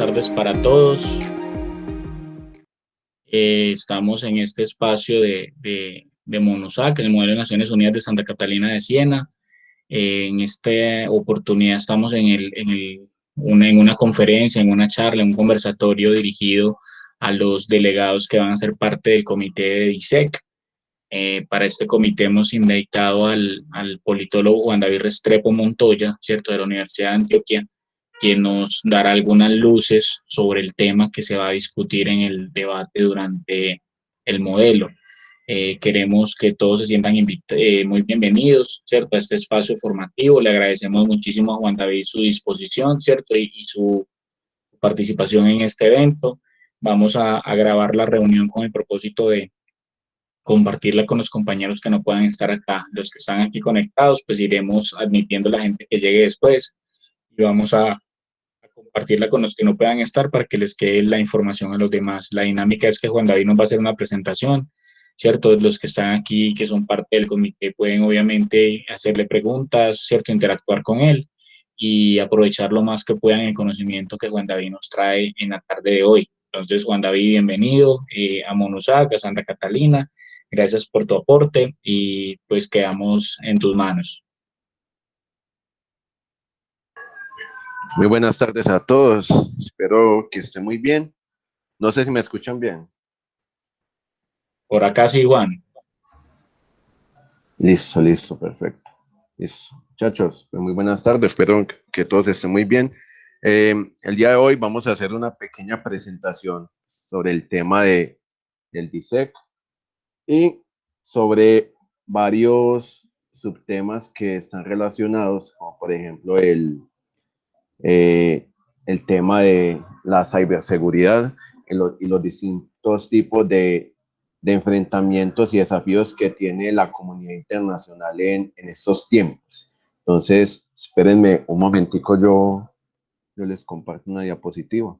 tardes para todos. Estamos en este espacio de MONUSAC, el Modelo de Naciones Unidas de Santa Catalina de Siena. En esta oportunidad estamos en una conferencia, en una charla, en un conversatorio dirigido a los delegados que van a ser parte del comité de DISEC. Para este comité hemos invitado al politólogo Juan David Restrepo Montoya, ¿cierto?, de la Universidad de Antioquia, quien nos dará algunas luces sobre el tema que se va a discutir en el debate durante el modelo. Queremos que todos se sientan muy bienvenidos, ¿cierto?, a este espacio formativo. Le agradecemos muchísimo a Juan David su disposición, ¿cierto?, y su participación en este evento. Vamos a grabar la reunión con el propósito de compartirla con los compañeros que no puedan estar acá. Los que están aquí conectados, pues iremos admitiendo a la gente que llegue después y vamos a compartirla con los que no puedan estar para que les quede la información a los demás. La dinámica es que Juan David nos va a hacer una presentación, ¿cierto? Los que están aquí, que son parte del comité, pueden obviamente hacerle preguntas, ¿cierto? Interactuar con él y aprovechar lo más que puedan el conocimiento que Juan David nos trae en la tarde de hoy. Entonces, Juan David, bienvenido a MONUSAC, a Santa Catalina. Gracias por tu aporte y pues quedamos en tus manos. Muy buenas tardes a todos, espero que estén muy bien. No sé si me escuchan bien. Por acá sí, Juan. Listo, perfecto. Listo. Muchachos, pues muy buenas tardes, espero que todos estén muy bien. El día de hoy vamos a hacer una pequeña presentación sobre el tema del DISEC y sobre varios subtemas que están relacionados, como por ejemplo el tema de la ciberseguridad y los distintos tipos de enfrentamientos y desafíos que tiene la comunidad internacional en estos tiempos. Entonces, espérenme un momentico, yo les comparto una diapositiva.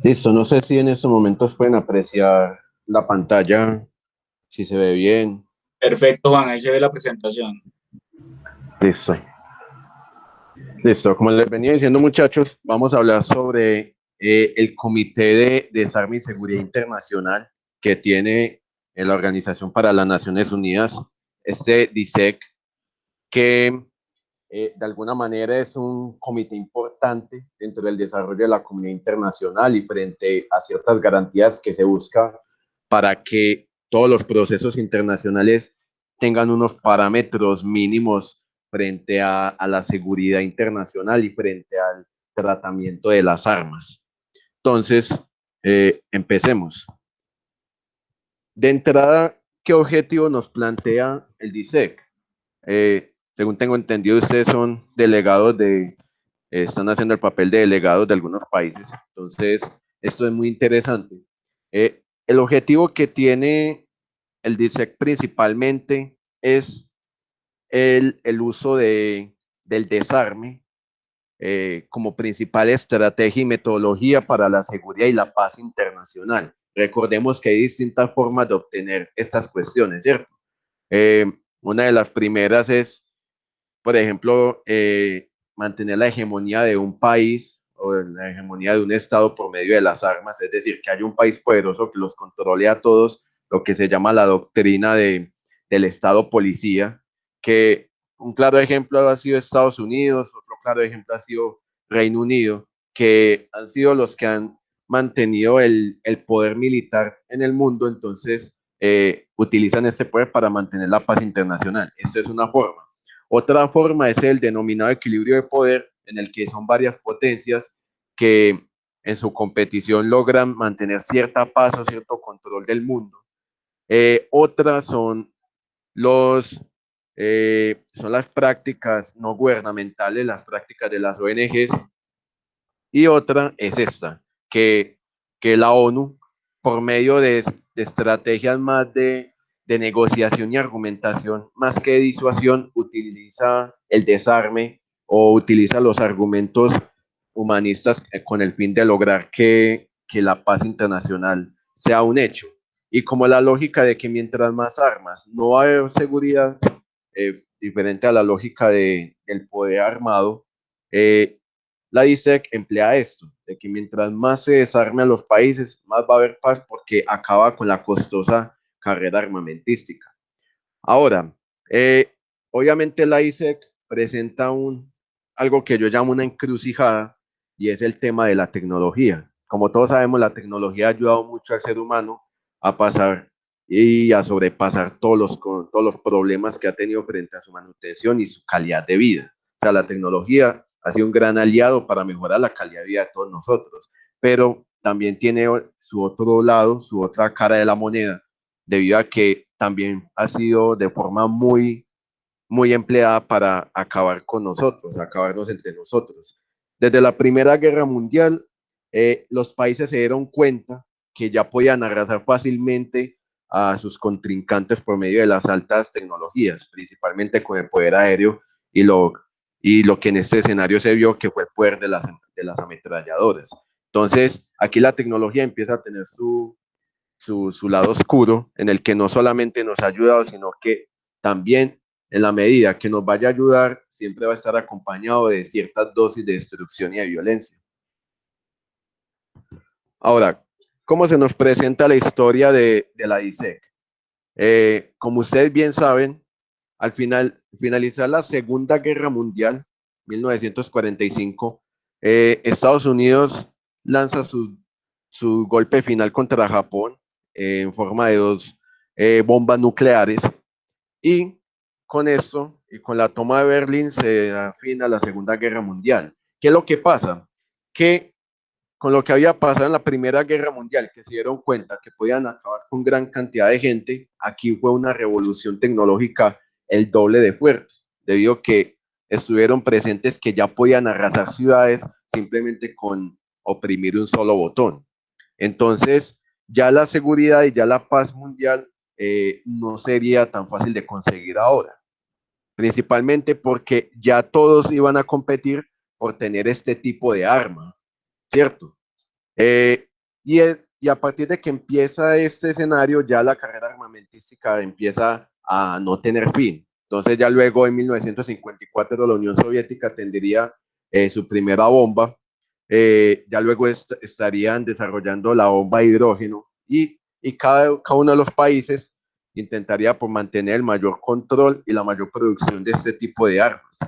Listo, no sé si en estos momentos pueden apreciar la pantalla, si se ve bien. Perfecto, Juan, ahí se ve la presentación. Listo, como les venía diciendo, muchachos, vamos a hablar sobre el Comité de Desarme y Seguridad Internacional que tiene la Organización para las Naciones Unidas, este DISEC, que de alguna manera es un comité importante dentro del desarrollo de la comunidad internacional y frente a ciertas garantías que se busca para que todos los procesos internacionales tengan unos parámetros mínimos frente a la seguridad internacional y frente al tratamiento de las armas. Entonces, empecemos. De entrada, ¿qué objetivo nos plantea el DISEC? Según tengo entendido, ustedes son delegados están haciendo el papel de delegados de algunos países. Entonces, esto es muy interesante. El objetivo que tiene el DISEC principalmente es el uso del desarme como principal estrategia y metodología para la seguridad y la paz internacional. Recordemos que hay distintas formas de obtener estas cuestiones, ¿cierto? Una de las primeras es, por ejemplo, mantener la hegemonía de un país o la hegemonía de un estado por medio de las armas, es decir, que haya un país poderoso que los controle a todos, lo que se llama la doctrina del estado policía, que un claro ejemplo ha sido Estados Unidos, otro claro ejemplo ha sido Reino Unido, que han sido los que han mantenido el poder militar en el mundo, entonces utilizan este poder para mantener la paz internacional. Esto es una forma. Otra forma es el denominado equilibrio de poder, en el que son varias potencias que en su competición logran mantener cierta paz o cierto control del mundo. Otras son las prácticas no gubernamentales, las prácticas de las ONGs, y otra es esta, que la ONU, por medio de estrategias más de negociación y argumentación, más que de disuasión, utiliza el desarme o utiliza los argumentos humanistas con el fin de lograr que la paz internacional sea un hecho. Y como la lógica de que mientras más armas no va a haber seguridad, diferente a la lógica del poder armado, la DISEC emplea esto, de que mientras más se desarme a los países, más va a haber paz porque acaba con la costosa carrera armamentística. Ahora, obviamente la DISEC presenta algo que yo llamo una encrucijada y es el tema de la tecnología. Como todos sabemos, la tecnología ha ayudado mucho al ser humano a pasar y a sobrepasar todos los problemas que ha tenido frente a su manutención y su calidad de vida. O sea, la tecnología ha sido un gran aliado para mejorar la calidad de vida de todos nosotros, pero también tiene su otro lado, su otra cara de la moneda, debido a que también ha sido de forma muy empleada para acabar con nosotros, acabarnos entre nosotros. Desde la Primera Guerra Mundial, los países se dieron cuenta que ya podían arrasar fácilmente a sus contrincantes por medio de las altas tecnologías, principalmente con el poder aéreo y lo que en este escenario se vio que fue el poder de las ametralladoras. Entonces, aquí la tecnología empieza a tener su lado oscuro, en el que no solamente nos ha ayudado, sino que también en la medida que nos vaya a ayudar, siempre va a estar acompañado de ciertas dosis de destrucción y de violencia. Ahora, ¿cómo se nos presenta la historia de la DISEC? Como ustedes bien saben, finalizar la Segunda Guerra Mundial, 1945, Estados Unidos lanza su golpe final contra Japón en forma de dos bombas nucleares, y con esto y con la toma de Berlín se da fin a la Segunda Guerra Mundial. ¿Qué es lo que pasa? Que con lo que había pasado en la Primera Guerra Mundial, que se dieron cuenta que podían acabar con gran cantidad de gente, aquí fue una revolución tecnológica el doble de fuerte, debido a que estuvieron presentes que ya podían arrasar ciudades simplemente con oprimir un solo botón. Entonces, ya la seguridad y ya la paz mundial no sería tan fácil de conseguir ahora, principalmente porque ya todos iban a competir por tener este tipo de arma, ¿cierto? Eh, y a partir de que empieza este escenario, ya la carrera armamentística empieza a no tener fin. Entonces ya luego en 1954 la Unión Soviética tendría su primera bomba, ya luego estarían desarrollando la bomba de hidrógeno y cada uno de los países intentaría por mantener el mayor control y la mayor producción de este tipo de armas.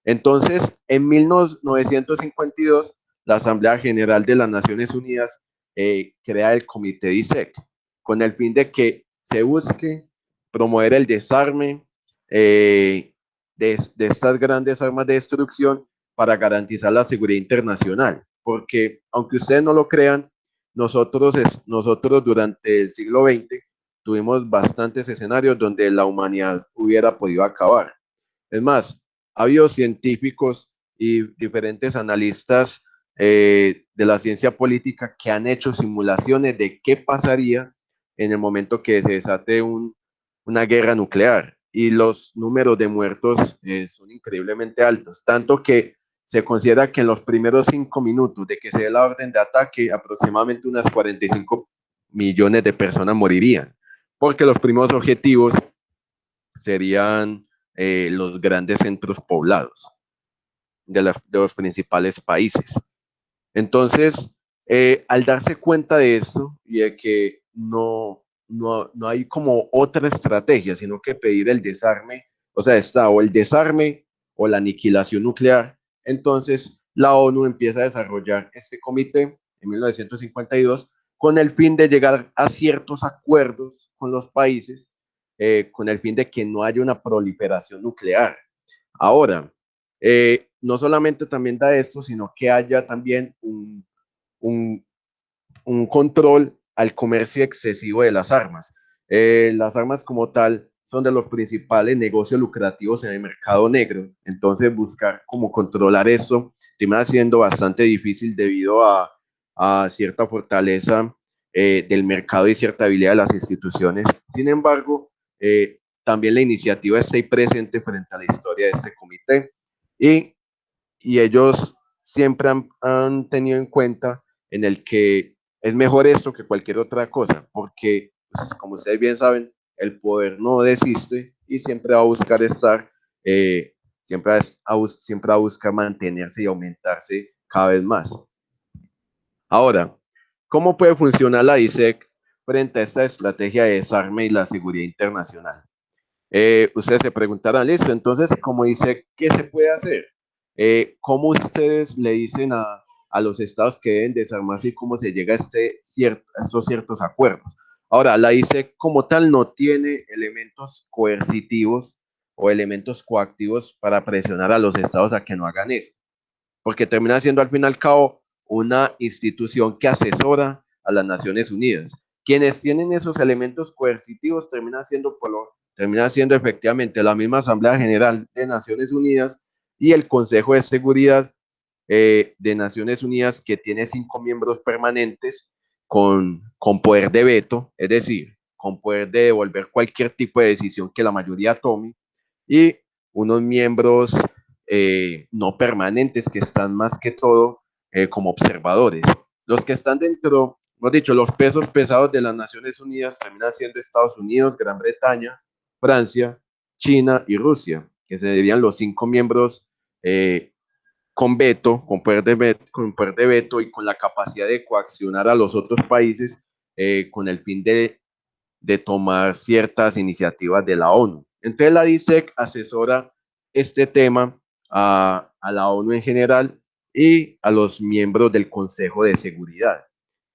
Entonces, en 1952, la Asamblea General de las Naciones Unidas crea el Comité DISEC con el fin de que se busque promover el desarme de estas grandes armas de destrucción para garantizar la seguridad internacional. Porque, aunque ustedes no lo crean, nosotros durante el siglo XX tuvimos bastantes escenarios donde la humanidad hubiera podido acabar. Es más, ha habido científicos y diferentes analistas de la ciencia política que han hecho simulaciones de qué pasaría en el momento que se desate una guerra nuclear. Y los números de muertos son increíblemente altos, tanto que se considera que en los primeros 5 minutos de que se dé la orden de ataque, aproximadamente unas 45 millones de personas morirían, porque los primeros objetivos serían los grandes centros poblados de los principales países. Entonces, al darse cuenta de esto y de que no hay como otra estrategia, sino que pedir el desarme, o sea, está o el desarme o la aniquilación nuclear, entonces la ONU empieza a desarrollar este comité en 1952 con el fin de llegar a ciertos acuerdos con los países, con el fin de que no haya una proliferación nuclear. Ahora, no solamente también da esto, sino que haya también un, un control al comercio excesivo de las armas. Las armas como tal son de los principales negocios lucrativos en el mercado negro, entonces buscar cómo controlar eso termina siendo bastante difícil debido a cierta fortaleza del mercado y cierta habilidad de las instituciones. Sin embargo, también la iniciativa está ahí presente frente a la historia de este comité y, y ellos siempre han tenido en cuenta en el que es mejor esto que cualquier otra cosa, porque, pues, como ustedes bien saben, el poder no desiste y siempre va a buscar estar, siempre va a buscar mantenerse y aumentarse cada vez más. Ahora, ¿cómo puede funcionar la ISEC frente a esta estrategia de desarme y la seguridad internacional? Ustedes se preguntarán, listo, entonces, como dice, ¿qué se puede hacer? ¿Cómo ustedes le dicen a los estados que deben desarmarse y cómo se llega a, a estos ciertos acuerdos? Ahora, la ICE como tal no tiene elementos coercitivos o elementos coactivos para presionar a los estados a que no hagan eso, porque termina siendo al fin y al cabo una institución que asesora a las Naciones Unidas. Quienes tienen esos elementos coercitivos termina siendo efectivamente la misma Asamblea General de Naciones Unidas y el Consejo de Seguridad de Naciones Unidas, que tiene 5 miembros permanentes con poder de veto, es decir, con poder de devolver cualquier tipo de decisión que la mayoría tome, y unos miembros no permanentes que están más que todo como observadores. Los que están dentro, hemos dicho, los pesos pesados de las Naciones Unidas terminan siendo Estados Unidos, Gran Bretaña, Francia, China y Rusia, que serían los 5 miembros con veto, con poder de veto y con la capacidad de coaccionar a los otros países con el fin de tomar ciertas iniciativas de la ONU. Entonces la DISEC asesora este tema a la ONU en general y a los miembros del Consejo de Seguridad.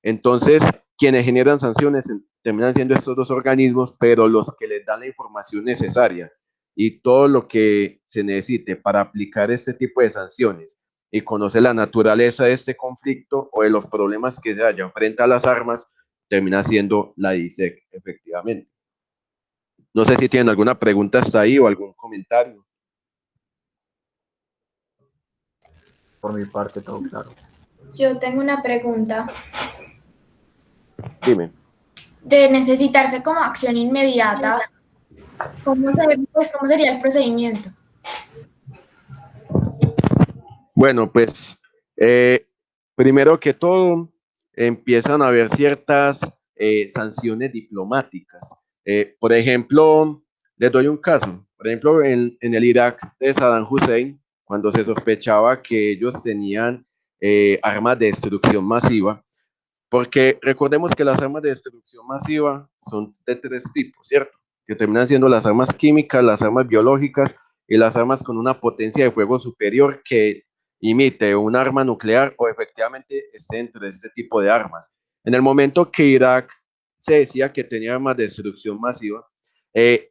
Entonces, quienes generan sanciones terminan siendo estos dos organismos, pero los que les dan la información necesaria y todo lo que se necesite para aplicar este tipo de sanciones y conocer la naturaleza de este conflicto o de los problemas que se hallan frente a las armas, termina siendo la DISEC, efectivamente. No sé si tienen alguna pregunta hasta ahí o algún comentario. Por mi parte, todo claro. Yo tengo una pregunta. Dime. De necesitarse como acción inmediata, ¿cómo sería el procedimiento? Bueno, pues primero que todo, empiezan a haber ciertas sanciones diplomáticas. Por ejemplo, les doy un caso. Por ejemplo, en el Irak de Saddam Hussein, cuando se sospechaba que ellos tenían armas de destrucción masiva, porque recordemos que las armas de destrucción masiva son de 3 tipos, ¿cierto? Que terminan siendo las armas químicas, las armas biológicas y las armas con una potencia de fuego superior que imite un arma nuclear o efectivamente esté dentro de este tipo de armas. En el momento que Irak se decía que tenía armas de destrucción masiva,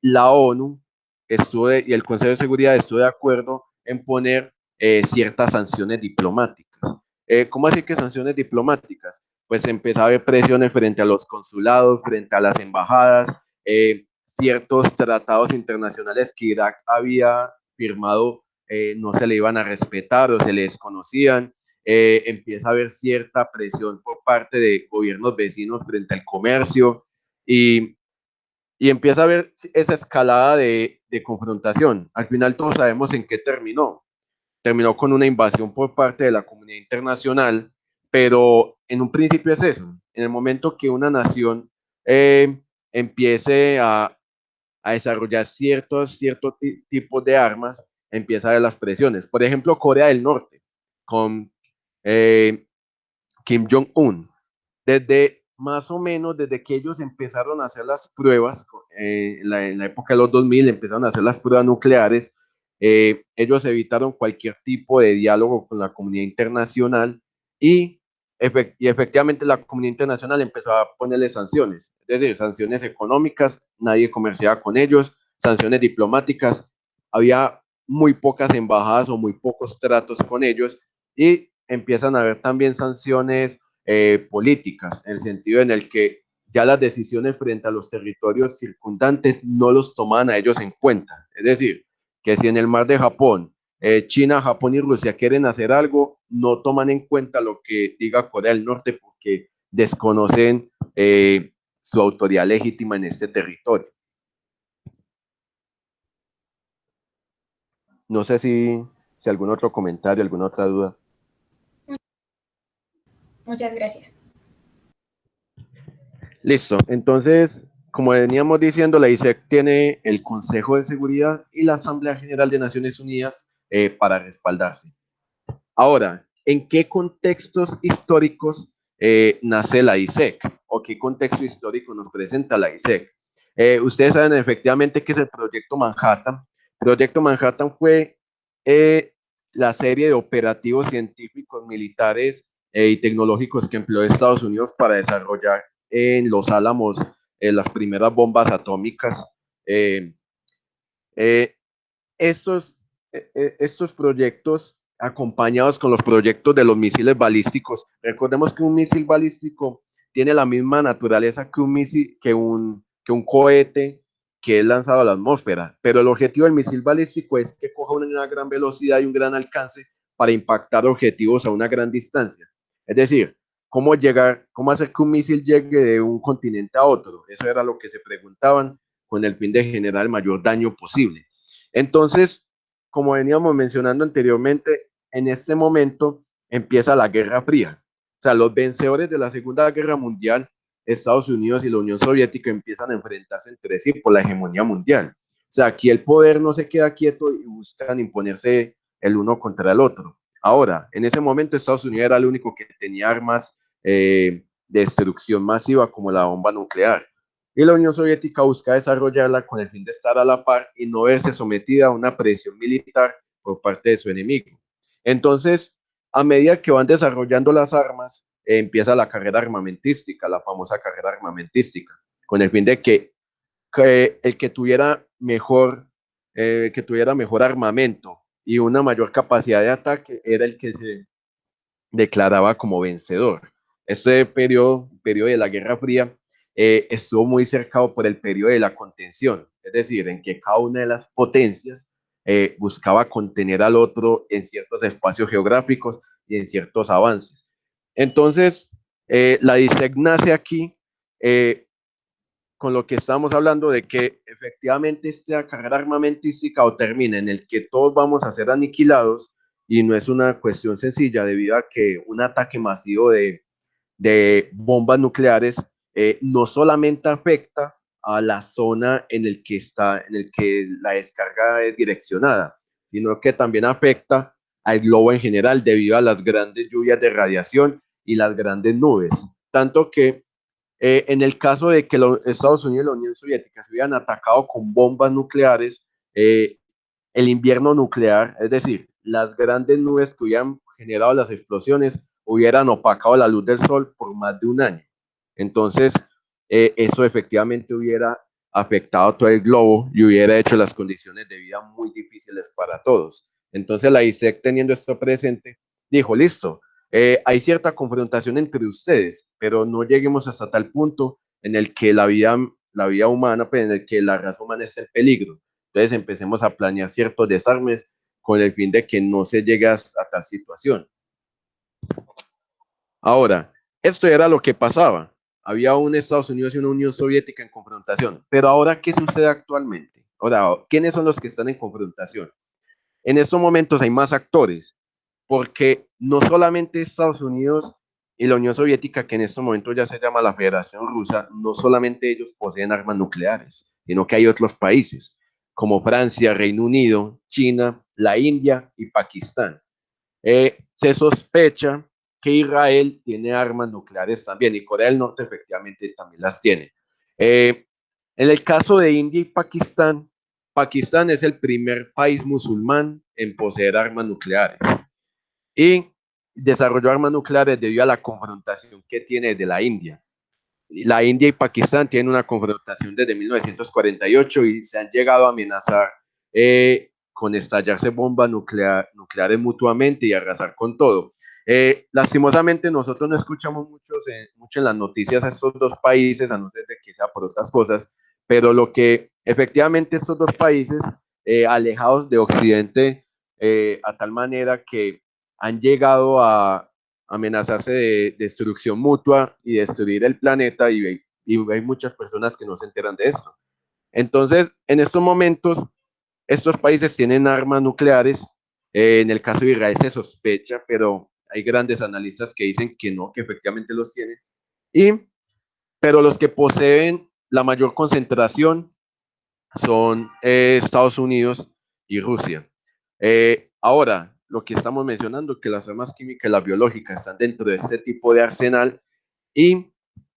la ONU y el Consejo de Seguridad estuvo de acuerdo en poner ciertas sanciones diplomáticas. ¿Cómo así que sanciones diplomáticas? Pues empezaba a haber presiones frente a los consulados, frente a las embajadas, ciertos tratados internacionales que Irak había firmado no se le iban a respetar o se le desconocían. Empieza a haber cierta presión por parte de gobiernos vecinos frente al comercio y empieza a haber esa escalada de confrontación. Al final todos sabemos en qué terminó. Terminó con una invasión por parte de la comunidad internacional, pero en un principio es eso. En el momento que una nación empiece a desarrollar ciertos tipos de armas, empieza a haber las presiones. Por ejemplo, Corea del Norte, con Kim Jong-un. Desde más o menos, desde que ellos empezaron a hacer las pruebas, en la época de los 2000, empezaron a hacer las pruebas nucleares, ellos evitaron cualquier tipo de diálogo con la comunidad internacional y efectivamente la comunidad internacional empezó a ponerle sanciones, es decir, sanciones económicas, nadie comerciaba con ellos, sanciones diplomáticas, había muy pocas embajadas o muy pocos tratos con ellos y empiezan a haber también sanciones políticas, en el sentido en el que ya las decisiones frente a los territorios circundantes no los toman a ellos en cuenta. Es decir, que si en el mar de Japón, China, Japón y Rusia quieren hacer algo, no toman en cuenta lo que diga Corea del Norte porque desconocen su autoridad legítima en este territorio. No sé si algún otro comentario, alguna otra duda. Muchas gracias. Listo. Entonces, como veníamos diciendo, la ISEC tiene el Consejo de Seguridad y la Asamblea General de Naciones Unidas para respaldarse. Ahora, ¿en qué contextos históricos nace la ISEC? ¿O qué contexto histórico nos presenta la ISEC? Ustedes saben efectivamente que es el Proyecto Manhattan. El Proyecto Manhattan fue la serie de operativos científicos, militares y tecnológicos que empleó Estados Unidos para desarrollar en Los Álamos las primeras bombas atómicas. Eh, eh, estos, estos proyectos acompañados con los proyectos de los misiles balísticos. Recordemos que un misil balístico tiene la misma naturaleza que un misil, que un cohete que es lanzado a la atmósfera, pero el objetivo del misil balístico es que coja una gran velocidad y un gran alcance para impactar objetivos a una gran distancia. Es decir, cómo llegar, cómo hacer que un misil llegue de un continente a otro. Eso era lo que se preguntaban con el fin de generar el mayor daño posible. Entonces, como veníamos mencionando anteriormente, en este momento empieza la Guerra Fría. O sea, los vencedores de la Segunda Guerra Mundial, Estados Unidos y la Unión Soviética, empiezan a enfrentarse entre sí por la hegemonía mundial. O sea, aquí el poder no se queda quieto y buscan imponerse el uno contra el otro. Ahora, en ese momento Estados Unidos era el único que tenía armas de destrucción masiva como la bomba nuclear y la Unión Soviética busca desarrollarla con el fin de estar a la par y no verse sometida a una presión militar por parte de su enemigo. Entonces, a medida que van desarrollando las armas, empieza la carrera armamentística, la famosa carrera armamentística, con el fin de que el que tuviera mejor armamento y una mayor capacidad de ataque era el que se declaraba como vencedor. Este periodo de la Guerra Fría estuvo muy cercado por el periodo de la contención, es decir, en que cada una de las potencias buscaba contener al otro en ciertos espacios geográficos y en ciertos avances. Entonces, la DISEC nace aquí con lo que estamos hablando de que efectivamente esta carrera armamentística o termina en el que todos vamos a ser aniquilados y no es una cuestión sencilla debido a que un ataque masivo de bombas nucleares no solamente afecta a la zona en el que en el que la descarga es direccionada, sino que también afecta al globo en general debido a las grandes lluvias de radiación y las grandes nubes. Tanto que en el caso de que los Estados Unidos y la Unión Soviética se hubieran atacado con bombas nucleares, el invierno nuclear, es decir, las grandes nubes que hubieran generado las explosiones, hubieran opacado la luz del sol por más de un año. Entonces, eso efectivamente hubiera afectado a todo el globo y hubiera hecho las condiciones de vida muy difíciles para todos. Entonces, la ISEC, teniendo esto presente, dijo, listo, hay cierta confrontación entre ustedes, pero no lleguemos hasta tal punto en el que la vida humana, pues en el que la raza humana esté en peligro. Entonces empecemos a planear ciertos desarmes con el fin de que no se llegue a tal situación. Ahora, esto era lo que pasaba. Había un Estados Unidos y una Unión Soviética en confrontación. Pero ahora, ¿qué sucede actualmente? Ahora, ¿quiénes son los que están en confrontación? En estos momentos hay más actores, porque no solamente Estados Unidos y la Unión Soviética, que en estos momentos ya se llama la Federación Rusa, no solamente ellos poseen armas nucleares, sino que hay otros países, como Francia, Reino Unido, China, la India y Pakistán. Se sospecha que Israel tiene armas nucleares también y Corea del Norte efectivamente también las tiene. En el caso de India y Pakistán, Pakistán es el primer país musulmán en poseer armas nucleares y desarrolló armas nucleares debido a la confrontación que tiene desde la India. La India y Pakistán tienen una confrontación desde 1948 y se han llegado a amenazar con estallarse bombas nucleares mutuamente y arrasar con todo. Lastimosamente nosotros no escuchamos mucho en las noticias a estos dos países, a no ser de que sea por otras cosas, pero lo que efectivamente estos dos países alejados de Occidente a tal manera que han llegado a amenazarse de destrucción mutua y destruir el planeta y hay muchas personas que no se enteran de esto. Entonces, en estos momentos, estos países tienen armas nucleares. En el caso de Israel se sospecha, pero hay grandes analistas que dicen que no, que efectivamente los tienen. Pero los que poseen la mayor concentración son Estados Unidos y Rusia. Ahora, lo que estamos mencionando, que las armas químicas y las biológicas están dentro de este tipo de arsenal y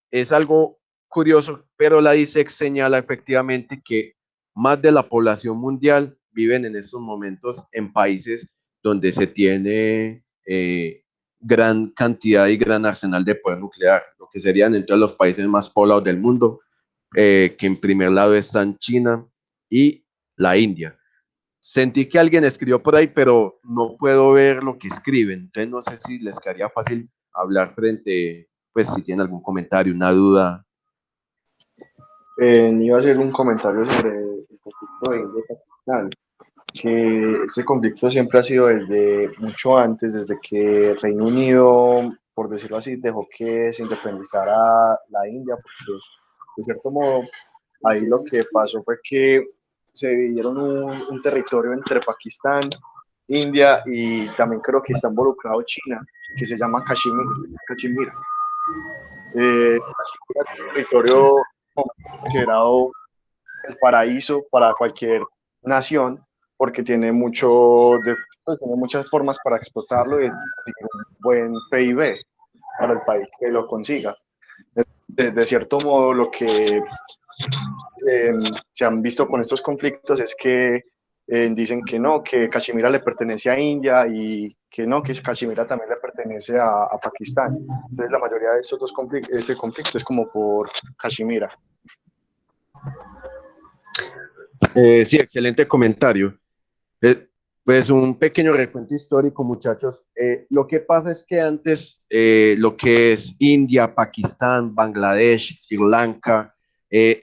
es algo curioso, pero la ISEC señala efectivamente que más de la población mundial viven en estos momentos en países donde se tiene gran cantidad y gran arsenal de poder nuclear, lo que serían entre los países más poblados del mundo, que en primer lado están China y la India. Sentí que alguien escribió por ahí, pero no puedo ver lo que escriben. Entonces no sé si les quedaría fácil hablar frente, pues si tienen algún comentario, una duda. Iba a hacer un comentario sobre el conflicto de India y Pakistán, que ese conflicto siempre ha sido desde mucho antes, desde que Reino Unido, por decirlo así, dejó que se independizara la India, porque de cierto modo ahí lo que pasó fue que se dividieron un territorio entre Pakistán, India y también creo que está involucrado China, que se llama Kashmir. Kashmir es un territorio considerado el paraíso para cualquier nación porque tiene tiene muchas formas para explotarlo y un buen PIB para el país que lo consiga. De cierto modo, lo que se han visto con estos conflictos es que dicen que no, que Cachemira le pertenece a India y que no, que Cachemira también le pertenece a Pakistán. Entonces la mayoría de estos dos conflictos, este conflicto es como por Cachemira. Sí, excelente comentario. Pues un pequeño recuento histórico, muchachos. Lo que pasa es que antes lo que es India, Pakistán, Bangladesh, Sri Lanka,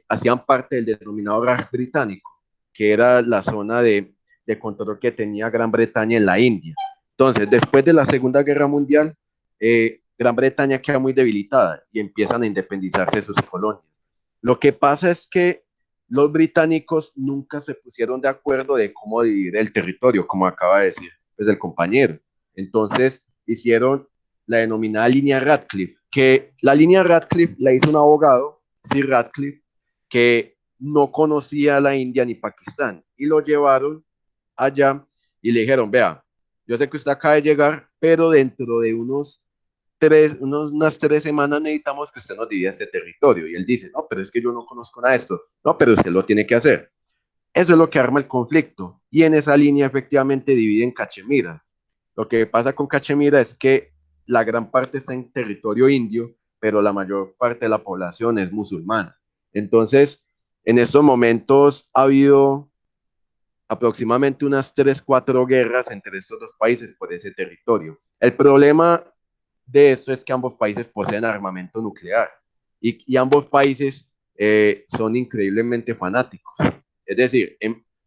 hacían parte del denominado Raj británico, que era la zona de control que tenía Gran Bretaña en la India. Entonces, después de la Segunda Guerra Mundial, Gran Bretaña queda muy debilitada y empiezan a independizarse de sus colonias. Lo que pasa es que los británicos nunca se pusieron de acuerdo de cómo dividir el territorio, como acaba de decir pues, el compañero. Entonces hicieron la denominada línea Radcliffe, que la línea Radcliffe la hizo un abogado, Sir Radcliffe, que no conocía la India ni Pakistán, y lo llevaron allá y le dijeron, vea, yo sé que usted acaba de llegar, pero dentro de unas 3 semanas necesitamos que usted nos divida este territorio. Y él dice, no, pero es que yo no conozco nada de esto. No, pero usted lo tiene que hacer. Eso es lo que arma el conflicto. Y en esa línea efectivamente dividen Cachemira. Lo que pasa con Cachemira es que la gran parte está en territorio indio, pero la mayor parte de la población es musulmana. Entonces, en estos momentos ha habido aproximadamente unas 3, 4 guerras entre estos dos países por ese territorio. El problema de esto es que ambos países poseen armamento nuclear y ambos países son increíblemente fanáticos. Es decir,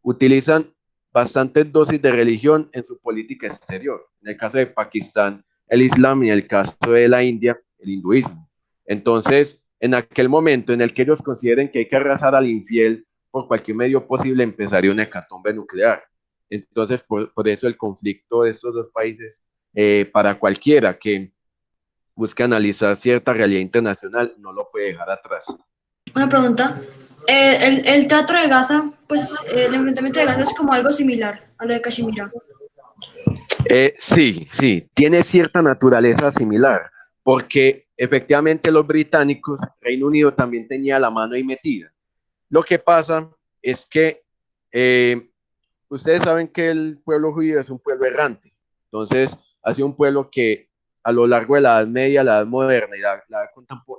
utilizan bastantes dosis de religión en su política exterior. En el caso de Pakistán, el Islam, y en el caso de la India, el hinduismo. Entonces, en aquel momento en el que ellos consideren que hay que arrasar al infiel por cualquier medio posible, empezaría una hecatombe nuclear. Entonces, por eso el conflicto de estos dos países, para cualquiera que busque analizar cierta realidad internacional, no lo puede dejar atrás. Una pregunta. El teatro de Gaza, pues el enfrentamiento de Gaza es como algo similar a lo de Cachemira. Sí, tiene cierta naturaleza similar, porque efectivamente los británicos, Reino Unido también tenía la mano ahí metida. Lo que pasa es que ustedes saben que el pueblo judío es un pueblo errante, entonces ha sido un pueblo que a lo largo de la Edad Media, la Edad Moderna y la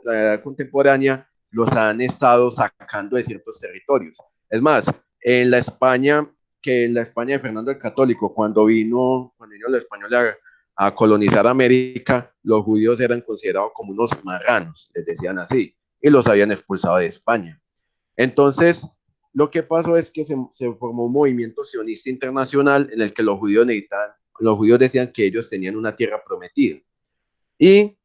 edad contemporánea los han estado sacando de ciertos territorios. Es más, en la España de Fernando el Católico, cuando vino los españoles a colonizar América, los judíos eran considerados como unos marranos, les decían así, y los habían expulsado de España. Entonces, lo que pasó es que se formó un movimiento sionista internacional en el que los judíos decían que ellos tenían una tierra prometida. Y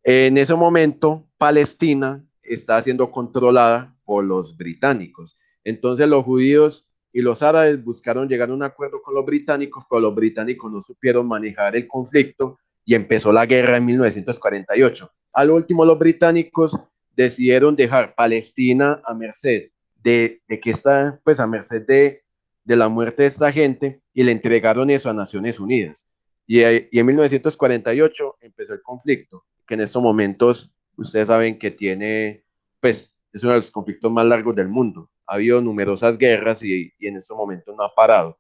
en ese momento, Palestina está siendo controlada por los británicos. Entonces, los judíos y los árabes buscaron llegar a un acuerdo con los británicos, pero los británicos no supieron manejar el conflicto y empezó la guerra en 1948. Al último, los británicos decidieron dejar Palestina a merced a merced de la muerte de esta gente y le entregaron eso a Naciones Unidas. Y en 1948 empezó el conflicto, que en estos momentos ustedes saben que pues es uno de los conflictos más largos del mundo. Ha habido numerosas guerras y en estos momentos no ha parado.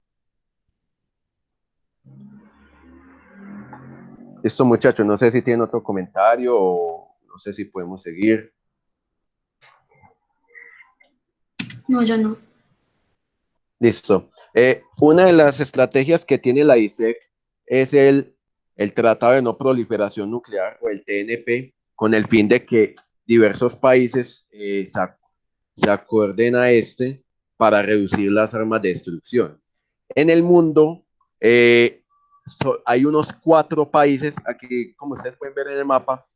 Esto, muchachos, no sé si tienen otro comentario o no sé si podemos seguir. No, ya no. Listo. Una de las estrategias que tiene la ISEC es el Tratado de No Proliferación Nuclear, o el TNP, con el fin de que diversos países se acuerden a para reducir las armas de destrucción. En el mundo hay unos 4 países, aquí como ustedes pueden ver en el mapa,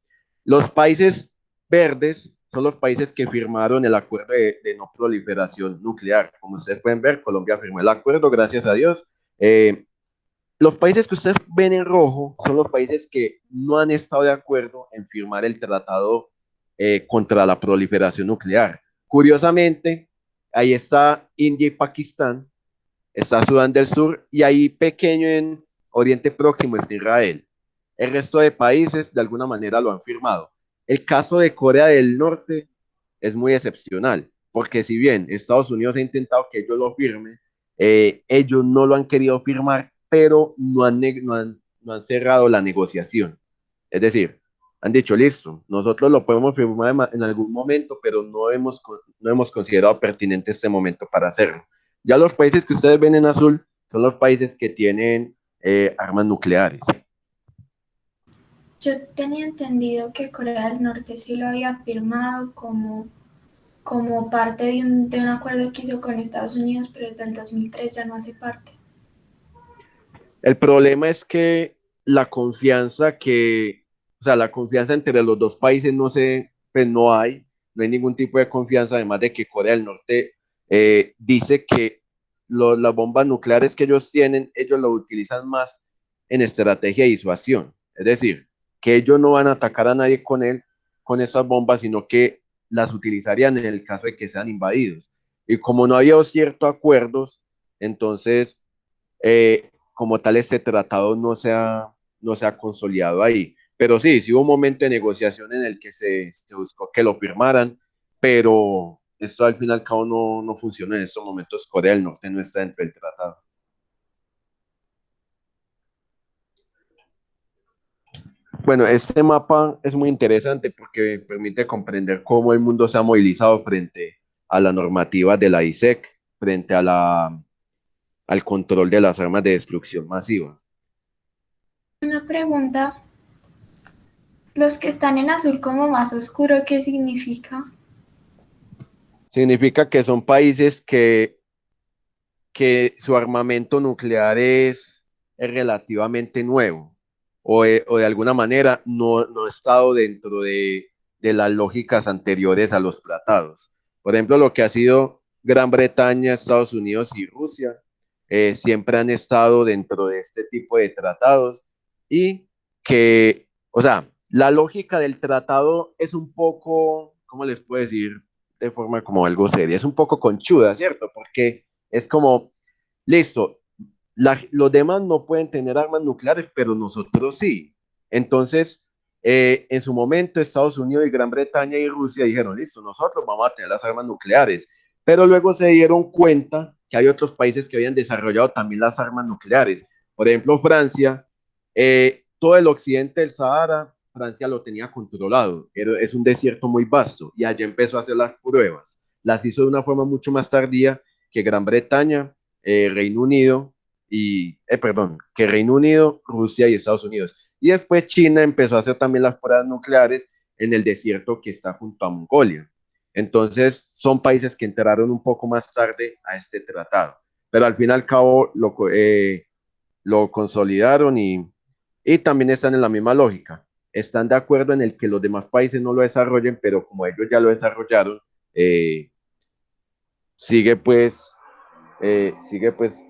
los países verdes son los países que firmaron el acuerdo de no proliferación nuclear. Como ustedes pueden ver, Colombia firmó el acuerdo, gracias a Dios. Los países que ustedes ven en rojo son los países que no han estado de acuerdo en firmar el tratado contra la proliferación nuclear. Curiosamente, ahí está India y Pakistán, está Sudán del Sur y ahí pequeño en Oriente Próximo está Israel. El resto de países de alguna manera lo han firmado. El caso de Corea del Norte es muy excepcional, porque si bien Estados Unidos ha intentado que ellos lo firmen, ellos no lo han querido firmar, pero no han cerrado la negociación. Es decir, han dicho, listo, nosotros lo podemos firmar en algún momento, pero no hemos considerado pertinente este momento para hacerlo. Ya los países que ustedes ven en azul son los países que tienen armas nucleares. Yo tenía entendido que Corea del Norte sí lo había firmado como parte de un acuerdo que hizo con Estados Unidos, pero desde el 2003 ya no hace parte. El problema es que la confianza entre los dos países pues no hay ningún tipo de confianza, además de que Corea del Norte dice que las bombas nucleares que ellos tienen, ellos lo utilizan más en estrategia de disuasión, es decir, que ellos no van a atacar a nadie con esas bombas, sino que las utilizarían en el caso de que sean invadidos. Y como no había ciertos acuerdos, entonces como tal este tratado no se ha consolidado ahí. Pero sí hubo un momento de negociación en el que se buscó que lo firmaran, pero esto al fin y al cabo no funciona en estos momentos. Corea del Norte no está dentro del tratado. Bueno, este mapa es muy interesante porque permite comprender cómo el mundo se ha movilizado frente a la normativa de la ISEC, frente al control de las armas de destrucción masiva. Una pregunta. Los que están en azul como más oscuro, ¿qué significa? Significa que son países que su armamento nuclear es relativamente nuevo o de alguna manera no ha estado dentro de las lógicas anteriores a los tratados. Por ejemplo, lo que ha sido Gran Bretaña, Estados Unidos y Rusia siempre han estado dentro de este tipo de tratados y que, o sea, la lógica del tratado es un poco, ¿cómo les puedo decir? De forma como algo seria, es un poco conchuda, ¿cierto? Porque es como, listo, los demás no pueden tener armas nucleares, pero nosotros sí. Entonces, en su momento, Estados Unidos y Gran Bretaña y Rusia dijeron, listo, nosotros vamos a tener las armas nucleares, pero luego se dieron cuenta que hay otros países que habían desarrollado también las armas nucleares. Por ejemplo, Francia, todo el occidente del Sahara, Francia lo tenía controlado, es un desierto muy vasto y allá empezó a hacer las pruebas. Las hizo de una forma mucho más tardía que Gran Bretaña, Reino Unido que Reino Unido, Rusia y Estados Unidos. Y después China empezó a hacer también las pruebas nucleares en el desierto que está junto a Mongolia. Entonces son países que entraron un poco más tarde a este tratado, pero al fin y al cabo lo consolidaron y también están en la misma lógica. Están de acuerdo en el que los demás países no lo desarrollen, pero como ellos ya lo desarrollaron, eh, sigue pues,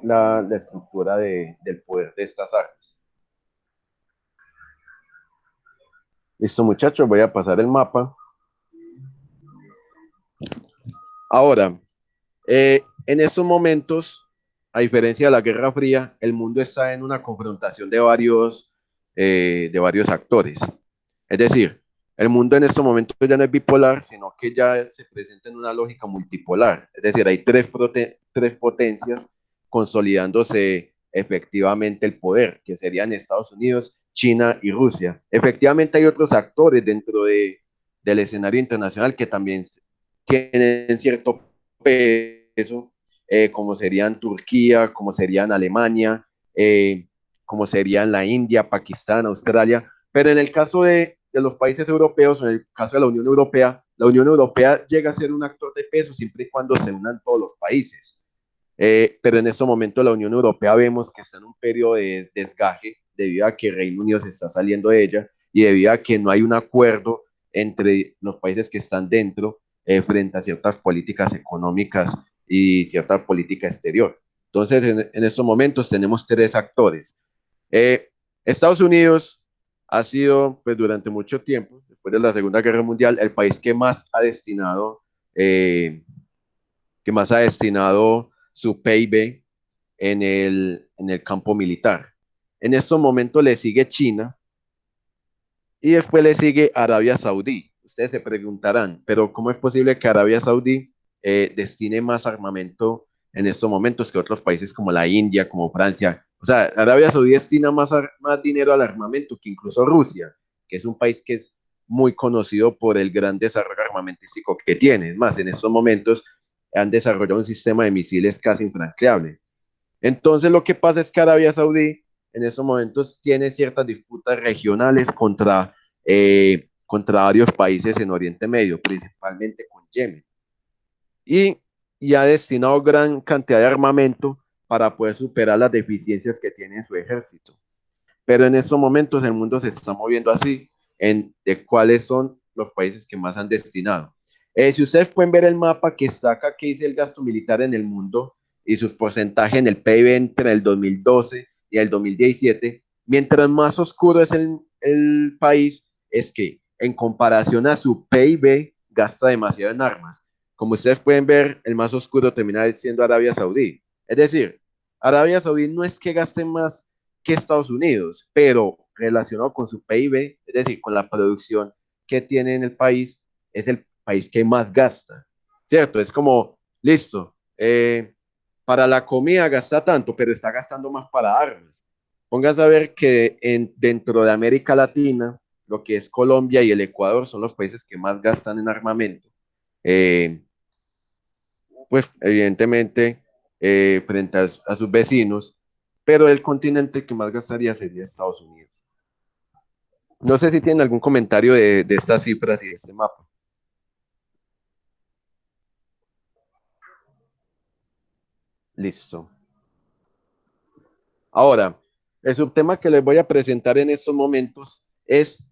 la estructura del poder de estas armas. Listo, muchachos, voy a pasar el mapa. Ahora, en estos momentos, a diferencia de la Guerra Fría, el mundo está en una confrontación de varios actores. Es decir, el mundo en estos momentos ya no es bipolar, sino que ya se presenta en una lógica multipolar. Es decir, hay tres potencias consolidándose efectivamente el poder, que serían Estados Unidos, China y Rusia. Efectivamente hay otros actores dentro del escenario internacional que también tienen cierto peso, como serían Turquía, como serían Alemania, como serían la India, Pakistán, Australia, pero en el caso de los países europeos, en el caso de la Unión Europea llega a ser un actor de peso siempre y cuando se unan todos los países. Pero en este momento la Unión Europea vemos que está en un periodo de desgaje debido a que Reino Unido se está saliendo de ella y debido a que no hay un acuerdo entre los países que están dentro frente a ciertas políticas económicas y cierta política exterior. Entonces, en estos momentos tenemos tres actores. Estados Unidos ha sido, pues durante mucho tiempo, después de la Segunda Guerra Mundial, el país que más ha destinado su PIB en el campo militar. En estos momentos le sigue China y después le sigue Arabia Saudí. Ustedes se preguntarán, pero ¿cómo es posible que Arabia Saudí destine más armamento en estos momentos que otros países como la India, como Francia? O sea, Arabia Saudí destina más dinero al armamento que incluso Rusia, que es un país que es muy conocido por el gran desarrollo armamentístico que tiene. Es más, en estos momentos han desarrollado un sistema de misiles casi infranqueable. Entonces lo que pasa es que Arabia Saudí en estos momentos tiene ciertas disputas regionales contra varios países en Oriente Medio, principalmente con Yemen. Y ha destinado gran cantidad de armamento para poder superar las deficiencias que tiene en su ejército. Pero en estos momentos el mundo se está moviendo así, de cuáles son los países que más han destinado. Si ustedes pueden ver el mapa que está acá, que dice el gasto militar en el mundo y sus porcentajes en el PIB entre el 2012 y el 2017, mientras más oscuro es el país, es que en comparación a su PIB gasta demasiado en armas. Como ustedes pueden ver, el más oscuro termina siendo Arabia Saudí. Es decir, Arabia Saudí no es que gaste más que Estados Unidos, pero relacionado con su PIB, es decir, con la producción que tiene en el país, es el país que más gasta, ¿cierto? Es como, listo, para la comida gasta tanto, pero está gastando más para armas. Pónganse a ver que dentro de América Latina, lo que es Colombia y el Ecuador son los países que más gastan en armamento. Pues evidentemente frente a sus vecinos, pero el continente que más gastaría sería Estados Unidos. No sé si tienen algún comentario de estas cifras y de este mapa. Listo. Ahora, el subtema que les voy a presentar en estos momentos es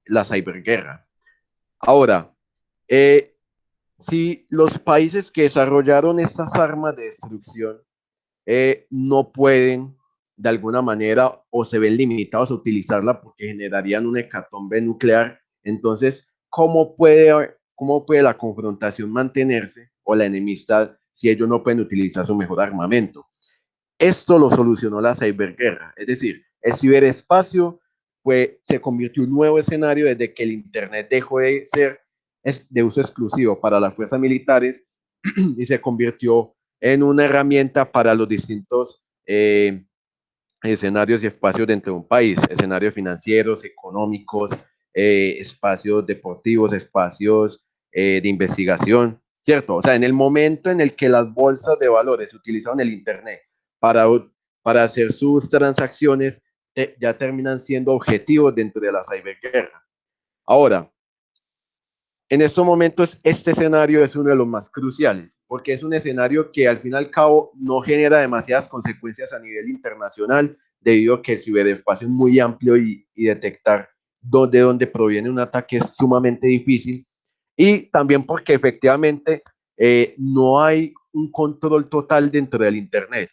la ciberguerra. Ahora, si los países que desarrollaron estas armas de destrucción no pueden de alguna manera o se ven limitados a utilizarla porque generarían una hecatombe nuclear, entonces, ¿cómo puede la confrontación mantenerse o la enemistad si ellos no pueden utilizar su mejor armamento? Esto lo solucionó la ciberguerra, es decir, el ciberespacio se convirtió en un nuevo escenario desde que el Internet dejó de ser de uso exclusivo para las fuerzas militares y se convirtió en una herramienta para los distintos escenarios y espacios dentro de un país, escenarios financieros, económicos, espacios deportivos, espacios de investigación, ¿cierto? O sea, en el momento en el que las bolsas de valores utilizaron el Internet para, para hacer sus transacciones, ya terminan siendo objetivos dentro de la ciberguerra. Ahora, en estos momentos, este escenario es uno de los más cruciales, porque es un escenario que al fin y al cabo no genera demasiadas consecuencias a nivel internacional, debido a que el ciberespacio es muy amplio y detectar de dónde proviene un ataque es sumamente difícil, y también porque efectivamente no hay un control total dentro del Internet.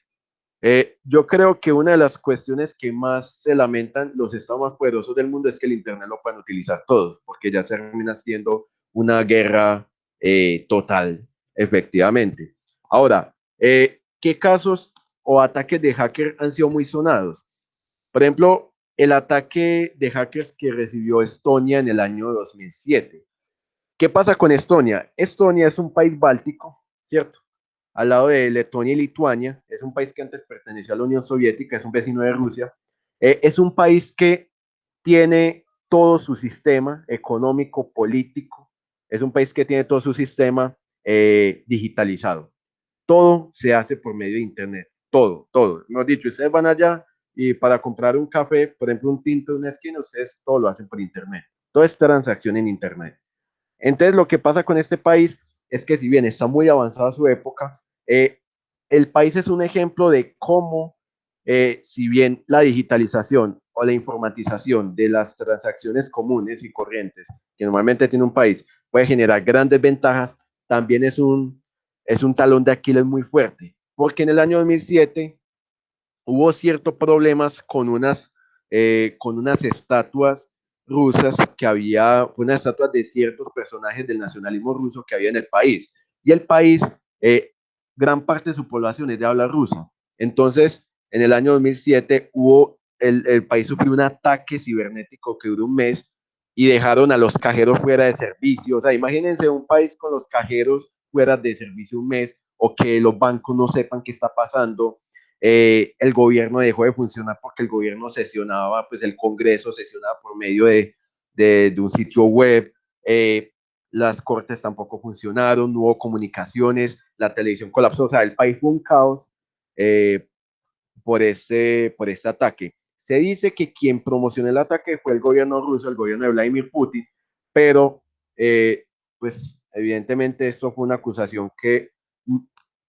Yo creo que una de las cuestiones que más se lamentan los estados más poderosos del mundo es que el Internet lo puedan utilizar todos, porque ya termina siendo una guerra total, efectivamente. Ahora, ¿qué casos o ataques de hacker han sido muy sonados? Por ejemplo, el ataque de hackers que recibió Estonia en el año 2007. ¿Qué pasa con Estonia? Estonia es un país báltico, ¿cierto? Al lado de Letonia y Lituania, es un país que antes perteneció a la Unión Soviética, es un vecino de Rusia, es un país que tiene todo su sistema económico, político, es un país que tiene todo su sistema digitalizado. Todo se hace por medio de Internet, todo. Hemos dicho, ustedes van allá y para comprar un café, por ejemplo, un tinto de una esquina, ustedes todo lo hacen por Internet. Todo es transacción en Internet. Entonces, lo que pasa con este país es que si bien está muy avanzada su época, el país es un ejemplo de cómo, si bien la digitalización o la informatización de las transacciones comunes y corrientes que normalmente tiene un país puede generar grandes ventajas, también es un talón de Aquiles muy fuerte, porque en el año 2007 hubo ciertos problemas con unas estatuas rusas que había, unas estatuas de ciertos personajes del nacionalismo ruso que había en el país. Y el país, gran parte de su población es de habla rusa. Entonces, en el año 2007 el país sufrió un ataque cibernético que duró un mes y dejaron a los cajeros fuera de servicio. O sea, imagínense un país con los cajeros fuera de servicio un mes o que los bancos no sepan qué está pasando. El gobierno dejó de funcionar porque el gobierno sesionaba, pues el Congreso sesionaba por medio de un sitio web, las cortes tampoco funcionaron, no hubo comunicaciones, la televisión colapsó, o sea, el país fue un caos por este ataque. Se dice que quien promocionó el ataque fue el gobierno ruso, el gobierno de Vladimir Putin, pero pues evidentemente esto fue una acusación que,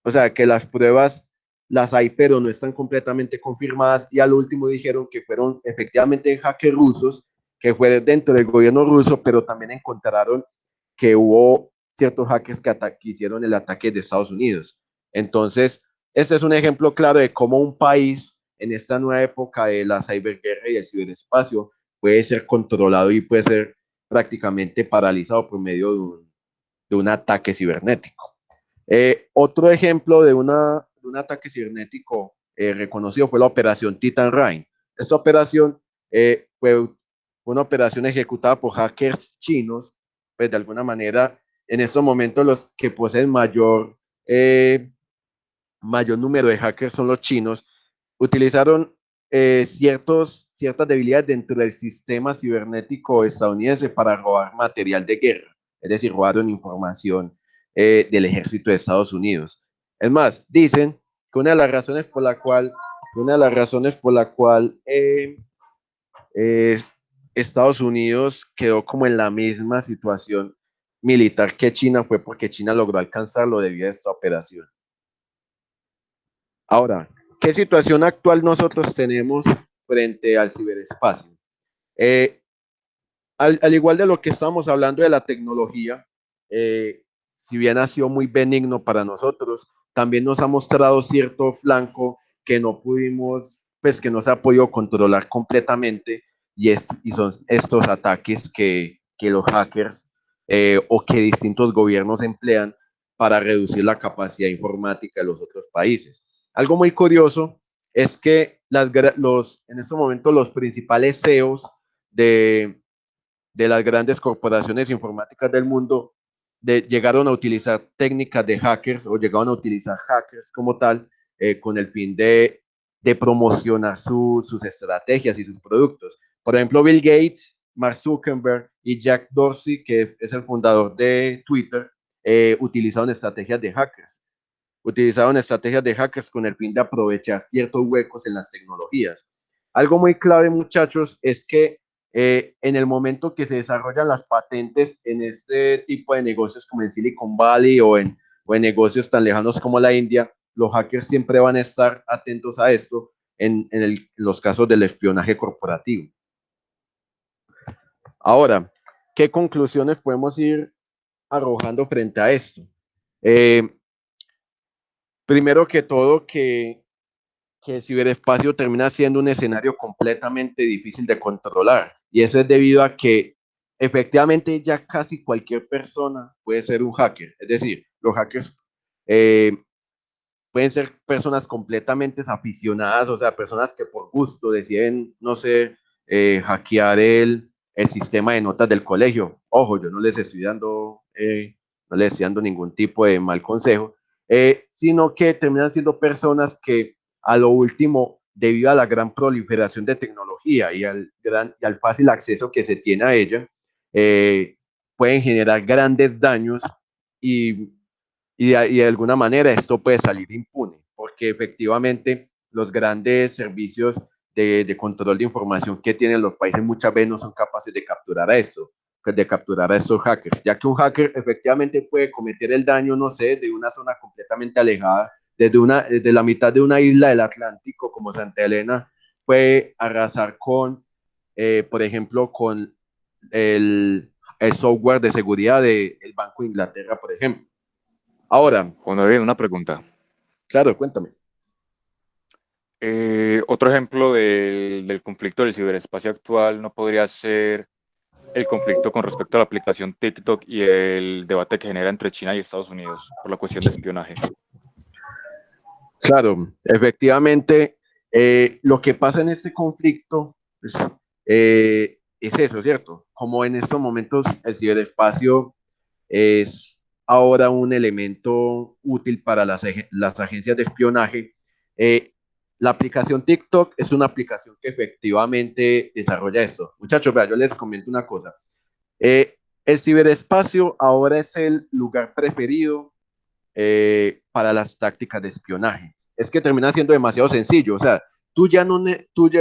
o sea, que las pruebas las hay, pero no están completamente confirmadas, y al último dijeron que fueron efectivamente hackers rusos, que fue dentro del gobierno ruso, pero también encontraron que hubo ciertos hackers que hicieron el ataque de Estados Unidos. Entonces, este es un ejemplo claro de cómo un país en esta nueva época de la ciberguerra y el ciberespacio puede ser controlado y puede ser prácticamente paralizado por medio de un ataque cibernético. Otro ejemplo de un ataque cibernético reconocido fue la operación Titan Rain. Esta operación fue una operación ejecutada por hackers chinos, pues de alguna manera en estos momentos los que poseen mayor número de hackers son los chinos. Utilizaron ciertas debilidades dentro del sistema cibernético estadounidense para robar material de guerra, es decir, robaron información del ejército de Estados Unidos. Es más, dicen que una de las razones por la cual eh, Estados Unidos quedó como en la misma situación militar que China fue porque China logró alcanzarlo debido a esta operación. Ahora, ¿qué situación actual nosotros tenemos frente al ciberespacio? Eh, al igual de lo que estamos hablando de la tecnología, si bien ha sido muy benigno para nosotros, también nos ha mostrado cierto flanco que no pudimos, pues que no se ha podido controlar completamente, y son estos ataques que los hackers o que distintos gobiernos emplean para reducir la capacidad informática de los otros países. Algo muy curioso es que en este momento los principales CEOs de las grandes corporaciones informáticas del mundo llegaron a utilizar técnicas de hackers o llegaron a utilizar hackers como tal con el fin de promocionar sus estrategias y sus productos. Por ejemplo, Bill Gates, Mark Zuckerberg y Jack Dorsey, que es el fundador de Twitter, utilizaron estrategias de hackers. Utilizaron estrategias de hackers con el fin de aprovechar ciertos huecos en las tecnologías. Algo muy clave, muchachos, es que en el momento que se desarrollan las patentes en este tipo de negocios como en Silicon Valley o en negocios tan lejanos como la India, los hackers siempre van a estar atentos a esto en los casos del espionaje corporativo. Ahora, ¿qué conclusiones podemos ir arrojando frente a esto? Primero que todo, que el ciberespacio termina siendo un escenario completamente difícil de controlar. Y eso es debido a que efectivamente ya casi cualquier persona puede ser un hacker. Es decir, los hackers pueden ser personas completamente aficionadas, o sea, personas que por gusto deciden, no sé, hackear el sistema de notas del colegio. Ojo, yo no les estoy dando, no les estoy dando ningún tipo de mal consejo, sino que terminan siendo personas que a lo último, debido a la gran proliferación de tecnología y al fácil acceso que se tiene a ella, pueden generar grandes daños y de alguna manera esto puede salir impune, porque efectivamente los grandes servicios de control de información que tienen los países muchas veces no son capaces de capturar a estos hackers, ya que un hacker efectivamente puede cometer el daño, no sé, de una zona completamente alejada, desde la mitad de una isla del Atlántico como Santa Elena, puede arrasar con, por ejemplo, con el software de seguridad del Banco de Inglaterra, por ejemplo. Ahora, Juan David, una pregunta. claro, cuéntame. Otro ejemplo del conflicto del ciberespacio actual no podría ser el conflicto con respecto a la aplicación TikTok y el debate que genera entre China y Estados Unidos por la cuestión de espionaje. Claro, efectivamente, lo que pasa en este conflicto pues, es eso, ¿cierto? Como en estos momentos el ciberespacio es ahora un elemento útil para las agencias de espionaje. La aplicación TikTok es una aplicación que efectivamente desarrolla esto. Muchachos, vea, yo les comento una cosa. El ciberespacio ahora es el lugar preferido para las tácticas de espionaje. Es que termina siendo demasiado sencillo. O sea, tú ya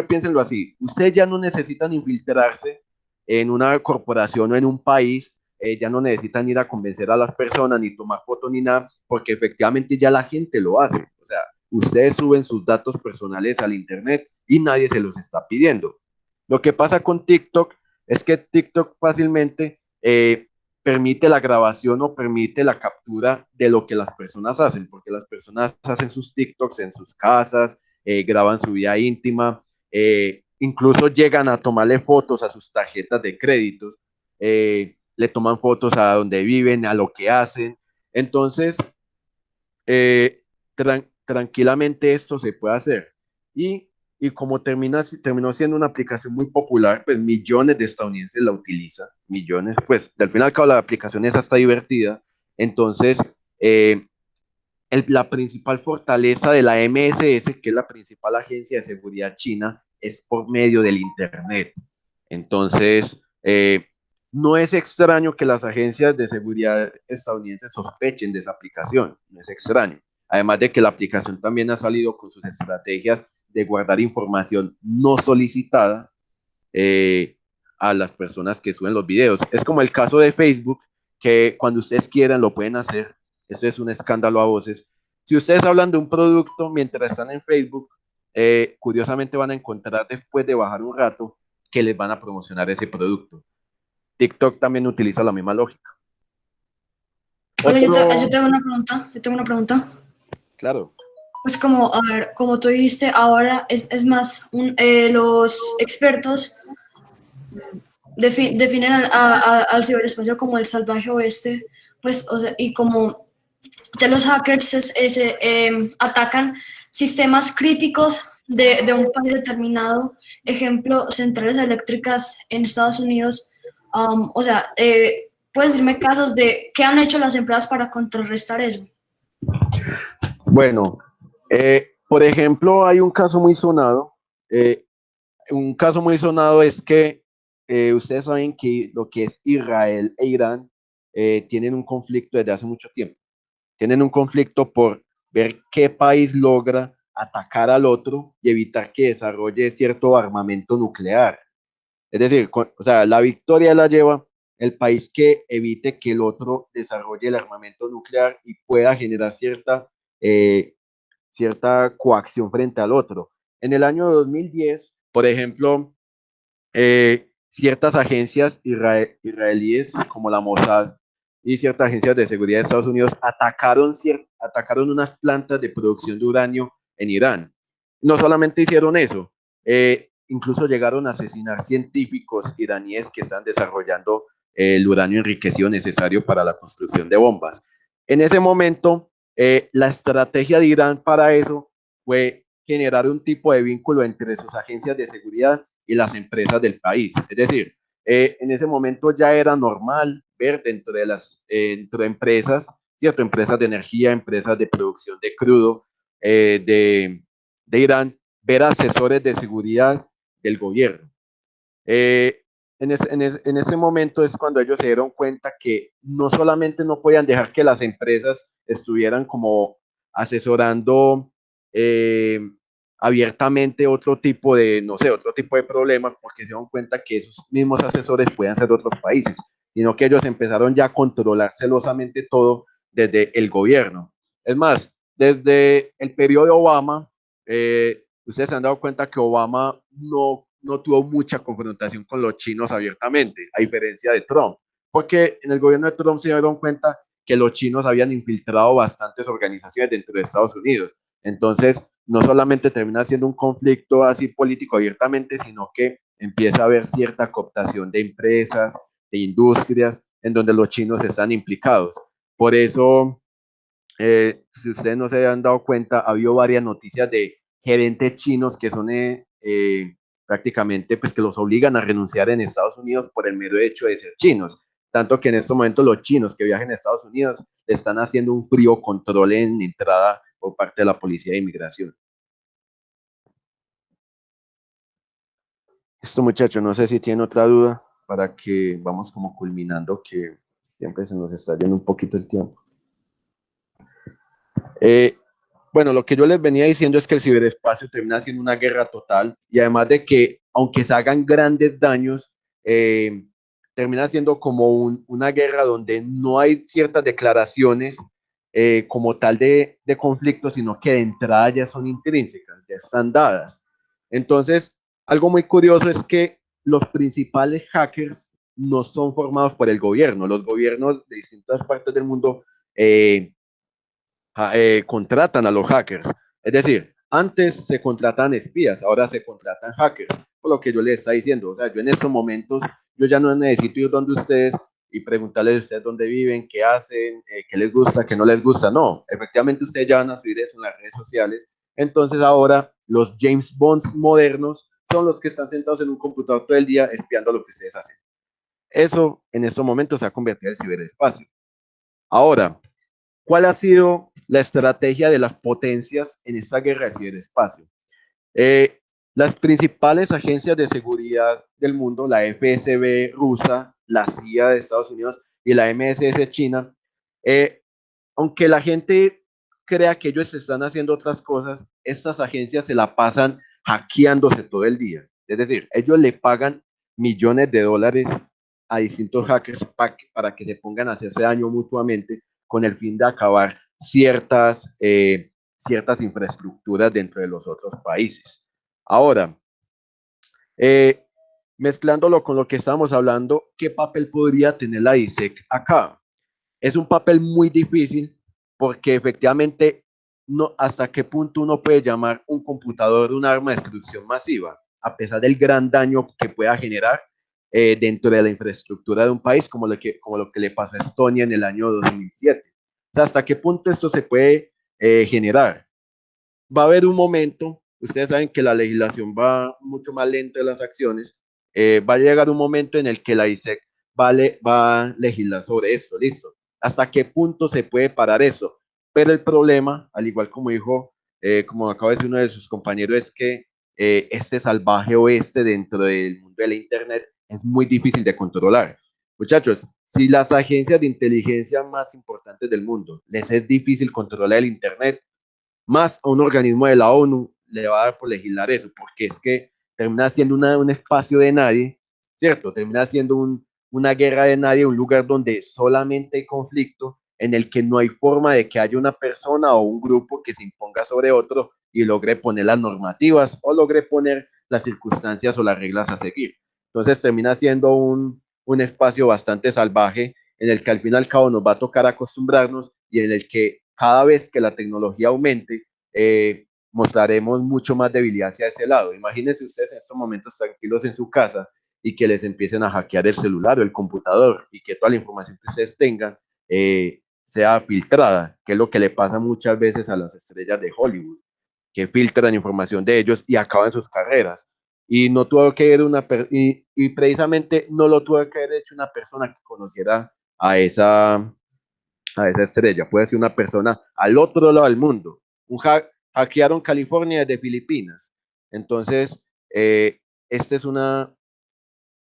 piénsenlo así, ustedes ya no necesitan infiltrarse en una corporación o en un país, ya no necesitan ir a convencer a las personas, ni tomar fotos, ni nada, porque efectivamente ya la gente lo hace. O sea, ustedes suben sus datos personales al internet y nadie se los está pidiendo. Lo que pasa con TikTok es que TikTok fácilmente permite la grabación o permite la captura de lo que las personas hacen, porque las personas hacen sus TikToks en sus casas, graban su vida íntima, incluso llegan a tomarle fotos a sus tarjetas de crédito, le toman fotos a donde viven, a lo que hacen. Entonces, tranquilamente esto se puede hacer. Y como terminó siendo una aplicación muy popular, pues millones de estadounidenses la utilizan, millones, pues al final y al cabo la aplicación es hasta divertida. Entonces, la principal fortaleza de la MSS, que es la principal agencia de seguridad china, es por medio del Internet. Entonces, no es extraño que las agencias de seguridad estadounidenses sospechen de esa aplicación, no es extraño. Además de que la aplicación también ha salido con sus estrategias de guardar información no solicitada a las personas que suben los videos. Es como el caso de Facebook, que cuando ustedes quieran lo pueden hacer. Eso es un escándalo a voces. Si ustedes hablan de un producto mientras están en Facebook, curiosamente van a encontrar después de bajar un rato que les van a promocionar ese producto. TikTok también utiliza la misma lógica. Oye, yo tengo una pregunta. Claro. Pues como, a ver, como tú dijiste, ahora es más, los expertos definen al ciberespacio como el salvaje oeste, pues, o sea, y como ya los hackers atacan sistemas críticos de un país determinado, ejemplo, centrales eléctricas en Estados Unidos, o sea, ¿Puedes decirme casos de qué han hecho las empresas para contrarrestar eso? Bueno, por ejemplo, hay un caso muy sonado. Un caso muy sonado es que ustedes saben que lo que es Israel e Irán tienen un conflicto desde hace mucho tiempo. Tienen un conflicto por ver qué país logra atacar al otro y evitar que desarrolle cierto armamento nuclear. Es decir, o sea, la victoria la lleva el país que evite que el otro desarrolle el armamento nuclear y pueda generar eh, cierta coacción frente al otro. En el año 2010, por ejemplo, ciertas agencias israelíes como la Mossad y ciertas agencias de seguridad de Estados Unidos atacaron unas plantas de producción de uranio en Irán. No solamente hicieron eso, incluso llegaron a asesinar científicos iraníes que están desarrollando el uranio enriquecido necesario para la construcción de bombas. En ese momento, la estrategia de Irán para eso fue generar un tipo de vínculo entre sus agencias de seguridad y las empresas del país. Es decir, en ese momento ya era normal ver dentro de empresas, ¿cierto? Empresas de energía, empresas de producción de crudo de Irán, ver asesores de seguridad del gobierno. En ese momento es cuando ellos se dieron cuenta que no solamente no podían dejar que las empresas estuvieran como asesorando abiertamente otro tipo de, no sé, otro tipo de problemas, porque se dieron cuenta que esos mismos asesores pueden ser de otros países, sino que ellos empezaron ya a controlar celosamente todo desde el gobierno. Es más, desde el periodo de Obama, ustedes se han dado cuenta que Obama no tuvo mucha confrontación con los chinos abiertamente, a diferencia de Trump, porque en el gobierno de Trump se dieron cuenta que los chinos habían infiltrado bastantes organizaciones dentro de Estados Unidos. Entonces, no solamente termina siendo un conflicto así político abiertamente, sino que empieza a haber cierta cooptación de empresas, de industrias, en donde los chinos están implicados. Por eso, si ustedes no se han dado cuenta, ha habido varias noticias de gerentes chinos que son prácticamente pues que los obligan a renunciar en Estados Unidos por el mero hecho de ser chinos. Tanto que en estos momentos los chinos que viajan a Estados Unidos están haciendo un frío control en entrada por parte de la Policía de Inmigración. Esto, muchachos, no sé si tienen otra duda para que vamos como culminando, que siempre se nos está yendo un poquito el tiempo. Bueno, lo que yo les venía diciendo es que el ciberespacio termina siendo una guerra total y además de que, aunque se hagan grandes daños, termina siendo como una guerra donde no hay ciertas declaraciones como tal de conflicto, sino que de entrada ya son intrínsecas, ya están dadas. Entonces, algo muy curioso es que los principales hackers no son formados por el gobierno. Los gobiernos de distintas partes del mundo contratan a los hackers. Es decir, antes se contratan espías, ahora se contratan hackers. Por lo que yo les estaba diciendo, o sea, yo en estos momentos, yo ya no necesito ir donde ustedes y preguntarles a ustedes dónde viven, qué hacen, qué les gusta, qué no les gusta. No, efectivamente ustedes ya van a subir eso en las redes sociales. Entonces ahora los James Bonds modernos son los que están sentados en un computador todo el día espiando lo que ustedes hacen. Eso en estos momentos se ha convertido en el ciberespacio. Ahora, ¿cuál ha sido la estrategia de las potencias en esta guerra del ciberespacio? Las principales agencias de seguridad del mundo, la FSB rusa, la CIA de Estados Unidos y la MSS China, aunque la gente crea que ellos están haciendo otras cosas, estas agencias se la pasan hackeándose todo el día. Es decir, ellos le pagan millones de dólares a distintos hackers para que se pongan a hacerse daño mutuamente con el fin de acabar ciertas infraestructuras dentro de los otros países. Ahora, mezclándolo con lo que estamos hablando, ¿qué papel podría tener la DISEC acá? Es un papel muy difícil porque efectivamente no, hasta qué punto uno puede llamar un computador un arma de destrucción masiva, a pesar del gran daño que pueda generar dentro de la infraestructura de un país, como lo que le pasó a Estonia en el año 2007. O sea, hasta qué punto esto se puede generar. Va a haber un momento, ustedes saben que la legislación va mucho más lento de las acciones, va a llegar un momento en el que la ISEC va a legislar sobre esto, listo. ¿Hasta qué punto se puede parar eso? Pero el problema, al igual como dijo, como acaba de decir uno de sus compañeros, es que este salvaje oeste dentro del mundo de la Internet es muy difícil de controlar. Muchachos, si las agencias de inteligencia más importantes del mundo les es difícil controlar el Internet, más a un organismo de la ONU le va a dar por legislar eso, porque es que termina siendo un espacio de nadie, ¿cierto? Termina siendo una guerra de nadie, un lugar donde solamente hay conflicto, en el que no hay forma de que haya una persona o un grupo que se imponga sobre otro y logre poner las normativas o logre poner las circunstancias o las reglas a seguir. Entonces termina siendo un espacio bastante salvaje en el que al fin y al cabo nos va a tocar acostumbrarnos y en el que cada vez que la tecnología aumente, mostraremos mucho más debilidad hacia ese lado. Imagínense ustedes en estos momentos tranquilos en su casa y que les empiecen a hackear el celular o el computador y que toda la información que ustedes tengan sea filtrada, que es lo que le pasa muchas veces a las estrellas de Hollywood, que filtran información de ellos y acaban sus carreras. Y no tuvo que ver y precisamente no lo tuvo que haber hecho una persona que conociera a esa estrella. Puede ser una persona al otro lado del mundo. Hackearon California desde Filipinas. Entonces, esta es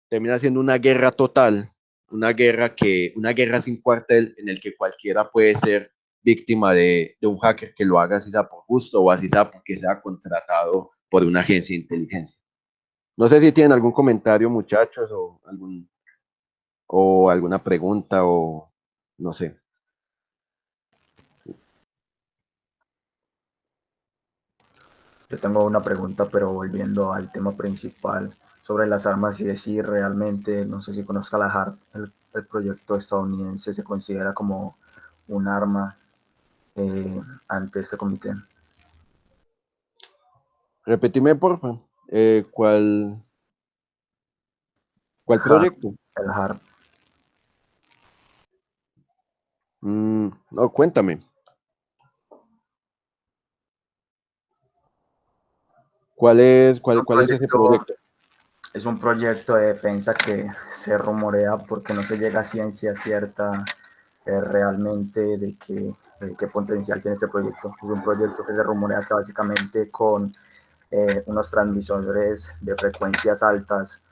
termina siendo una guerra total, una guerra sin cuartel en el que cualquiera puede ser víctima de un hacker que lo haga así sea por gusto o así sea porque sea contratado por una agencia de inteligencia. No sé si tienen algún comentario, muchachos, o alguna pregunta o no sé. Yo tengo una pregunta, pero volviendo al tema principal sobre las armas y decir realmente, no sé si conozca la HARP, el proyecto estadounidense se considera como un arma ante este comité. Repetime, por favor, ¿cuál HARP, proyecto? el HARP. No, cuéntame. ¿Cuál es ese proyecto? Es un proyecto de defensa que se rumorea porque no se llega a ciencia cierta realmente de qué potencial tiene este proyecto. Es un proyecto que se rumorea que básicamente con unos transmisores de frecuencias altas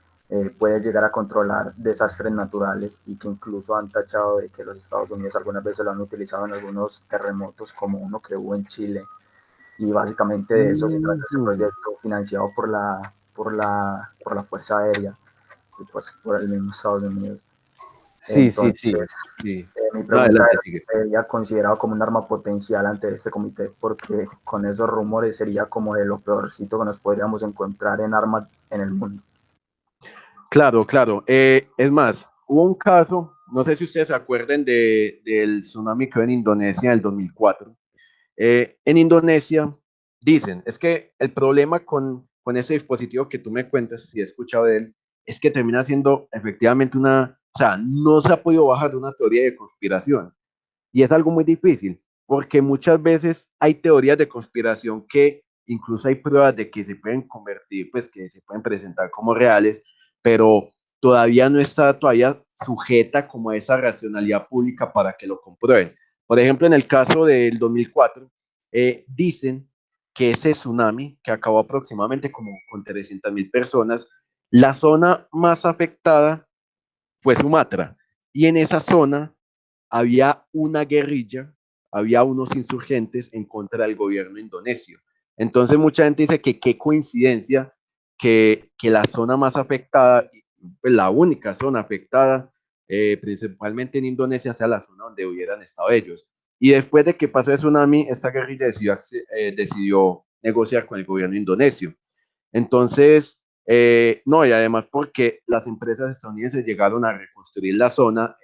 puede llegar a controlar desastres naturales y que incluso han tachado de que los Estados Unidos algunas veces lo han utilizado en algunos terremotos como uno que hubo en Chile. Y básicamente de eso se trata este proyecto financiado por la Fuerza Aérea y pues por el mismo Estados Unidos. Sí, sí, sí. Entonces, Sí. mi No, pregunta adelante, era si sigue. sería considerado como un arma potencial ante este comité, porque con esos rumores sería como de lo peorcito que nos podríamos encontrar en armas en el mundo. Claro, claro. Es más, hubo un caso, no sé si ustedes se acuerdan del tsunami que hubo en Indonesia en el 2004. En Indonesia dicen, es que el problema con ese dispositivo que tú me cuentas, si he escuchado de él, es que termina siendo efectivamente o sea, no se ha podido bajar de una teoría de conspiración. Y es algo muy difícil, porque muchas veces hay teorías de conspiración que incluso hay pruebas de que se pueden convertir, pues que se pueden presentar como reales, pero todavía no está todavía sujeta como a esa racionalidad pública para que lo comprueben. Por ejemplo, en el caso del 2004, dicen que ese tsunami, que acabó aproximadamente como con 300.000 personas, la zona más afectada fue Sumatra. Y en esa zona había una guerrilla, había unos insurgentes en contra del gobierno indonesio. Entonces mucha gente dice que qué coincidencia que la zona más afectada, pues la única zona afectada, principalmente en Indonesia, sea la zona donde hubieran estado ellos. Y después de que pasó el tsunami, esta guerrilla decidió negociar con el gobierno indonesio. Entonces, no, y además porque las empresas estadounidenses llegaron a reconstruir la zona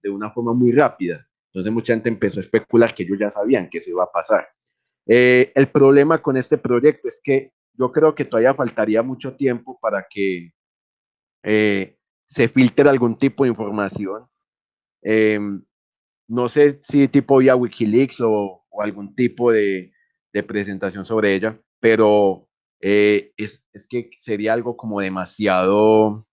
de una forma muy rápida. Entonces mucha gente empezó a especular que ellos ya sabían que eso iba a pasar. El problema con este proyecto es que yo creo que todavía faltaría mucho tiempo para que se filtre algún tipo de información. Eh, no sé si tipo vía Wikileaks o algún tipo de presentación sobre ella, pero es que sería algo como demasiado,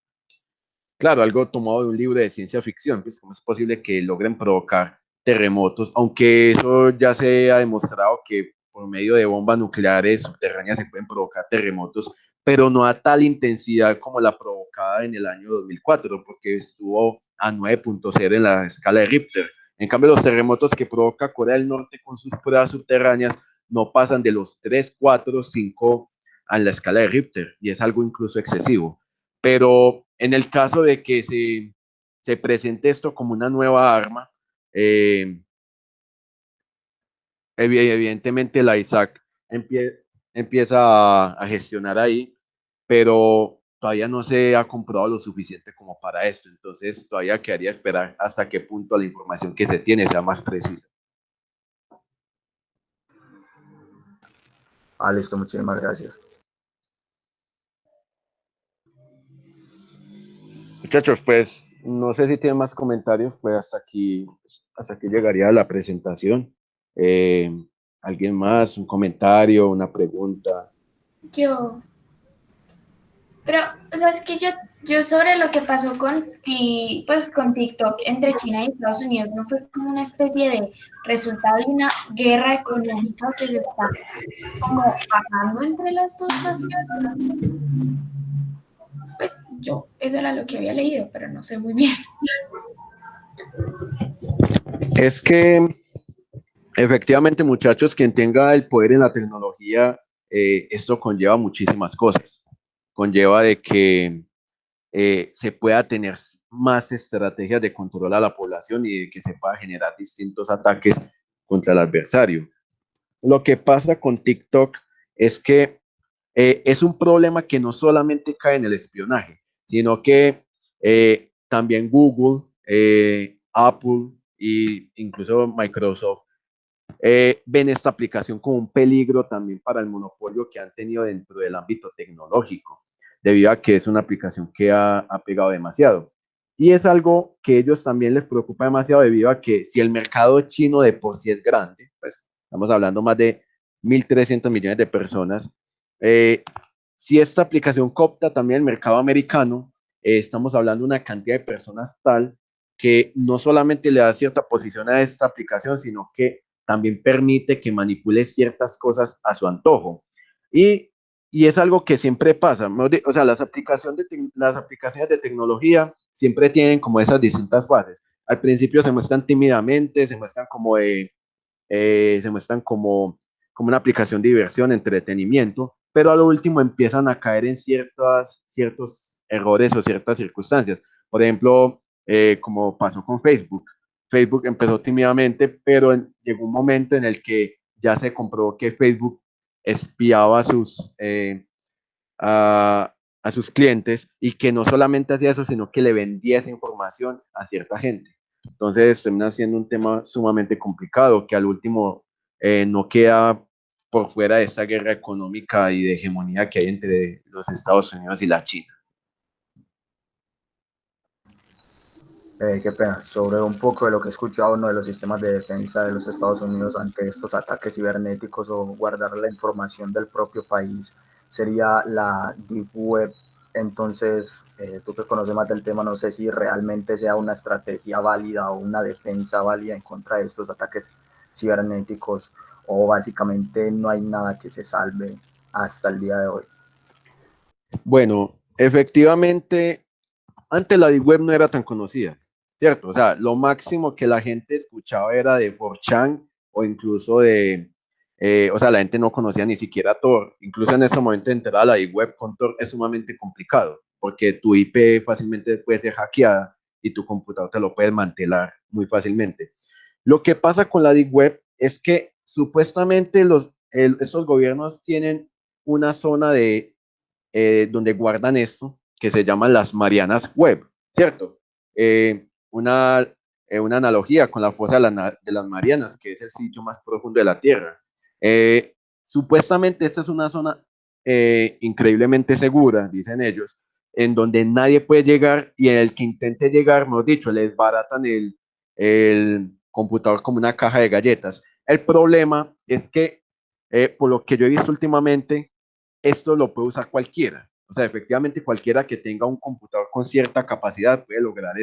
Claro, algo tomado de un libro de ciencia ficción, pues cómo es posible que logren provocar terremotos, aunque eso ya se ha demostrado que por medio de bombas nucleares subterráneas se pueden provocar terremotos, pero no a tal intensidad como la provocada en el año 2004, porque estuvo a 9.0 en la escala de Richter. En cambio, los terremotos que provoca Corea del Norte con sus pruebas subterráneas no pasan de los 3, 4, 5 en la escala de Richter, y es algo incluso excesivo. Pero en el caso de que se presente esto como una nueva arma, eh, evidentemente la ISAC empieza a gestionar ahí, pero todavía no se ha comprobado lo suficiente como para esto. Entonces todavía quedaría esperar hasta qué punto la información que se tiene sea más precisa. Listo, muchísimas gracias. Muchachos, pues no sé si tienen más comentarios, pues hasta aquí llegaría la presentación. Eh, ¿Alguien más? ¿Un comentario? ¿Una pregunta? Yo, pero, o sea, es que yo sobre lo que pasó pues, con TikTok entre China y Estados Unidos, ¿no fue como una especie de resultado de una guerra económica que se está como pasando entre las dos naciones? Pues yo, eso era lo que había leído, pero no sé muy bien. Es que efectivamente, muchachos, quien tenga el poder en la tecnología, esto conlleva muchísimas cosas. Conlleva de que se pueda tener más estrategias de control a la población y de que se pueda generar distintos ataques contra el adversario. Lo que pasa con TikTok es que es un problema que no solamente cae en el espionaje, sino que también Google, Apple e incluso Microsoft ven esta aplicación como un peligro también para el monopolio que han tenido dentro del ámbito tecnológico, debido a que es una aplicación que ha pegado demasiado. Y es algo que ellos también les preocupa demasiado debido a que si el mercado chino de por sí es grande, pues estamos hablando más de 1.300 millones de personas, si esta aplicación coopta también el mercado americano, estamos hablando de una cantidad de personas tal que no solamente le da cierta posición a esta aplicación, sino que también permite que manipule ciertas cosas a su antojo. Y, y es algo que siempre pasa. O sea, las aplicaciones de tecnología siempre tienen como esas distintas fases. Al principio se muestran tímidamente, se muestran como una aplicación de diversión, entretenimiento, pero a lo último empiezan a caer en ciertos errores o ciertas circunstancias. Por ejemplo, como pasó con Facebook. Facebook empezó tímidamente, pero llegó un momento en el que ya se comprobó que Facebook espiaba a sus clientes y que no solamente hacía eso, sino que le vendía esa información a cierta gente. Entonces termina siendo un tema sumamente complicado que al último no queda por fuera de esta guerra económica y de hegemonía que hay entre los Estados Unidos y la China. Qué pena. Sobre un poco de lo que he escuchado, uno de los sistemas de defensa de los Estados Unidos ante estos ataques cibernéticos o guardar la información del propio país sería la Deep Web. Entonces, tú que conoces más del tema, no sé si realmente sea una estrategia válida o una defensa válida en contra de estos ataques cibernéticos, o básicamente no hay nada que se salve hasta el día de hoy. Bueno, efectivamente, antes la Deep Web no era tan conocida, ¿cierto? O sea, lo máximo que la gente escuchaba era de 4chan o incluso o sea, la gente no conocía ni siquiera Tor. Incluso en ese momento entrar a la Deep Web con Tor es sumamente complicado, porque tu IP fácilmente puede ser hackeada y tu computador te lo puede desmantelar muy fácilmente. Lo que pasa con la Deep Web es que supuestamente estos gobiernos tienen una zona donde guardan esto, que se llaman las Marianas Web, ¿cierto? Una analogía con la fosa de las Marianas, que es el sitio más profundo de la Tierra. Supuestamente esta es una zona increíblemente segura, dicen ellos, en donde nadie puede llegar y en el que intente llegar, mejor dicho, les baratan el computador como una caja de galletas. El problema es que, por lo que yo he visto últimamente, esto lo puede usar cualquiera. O sea, efectivamente cualquiera que tenga un computador con cierta capacidad puede lograr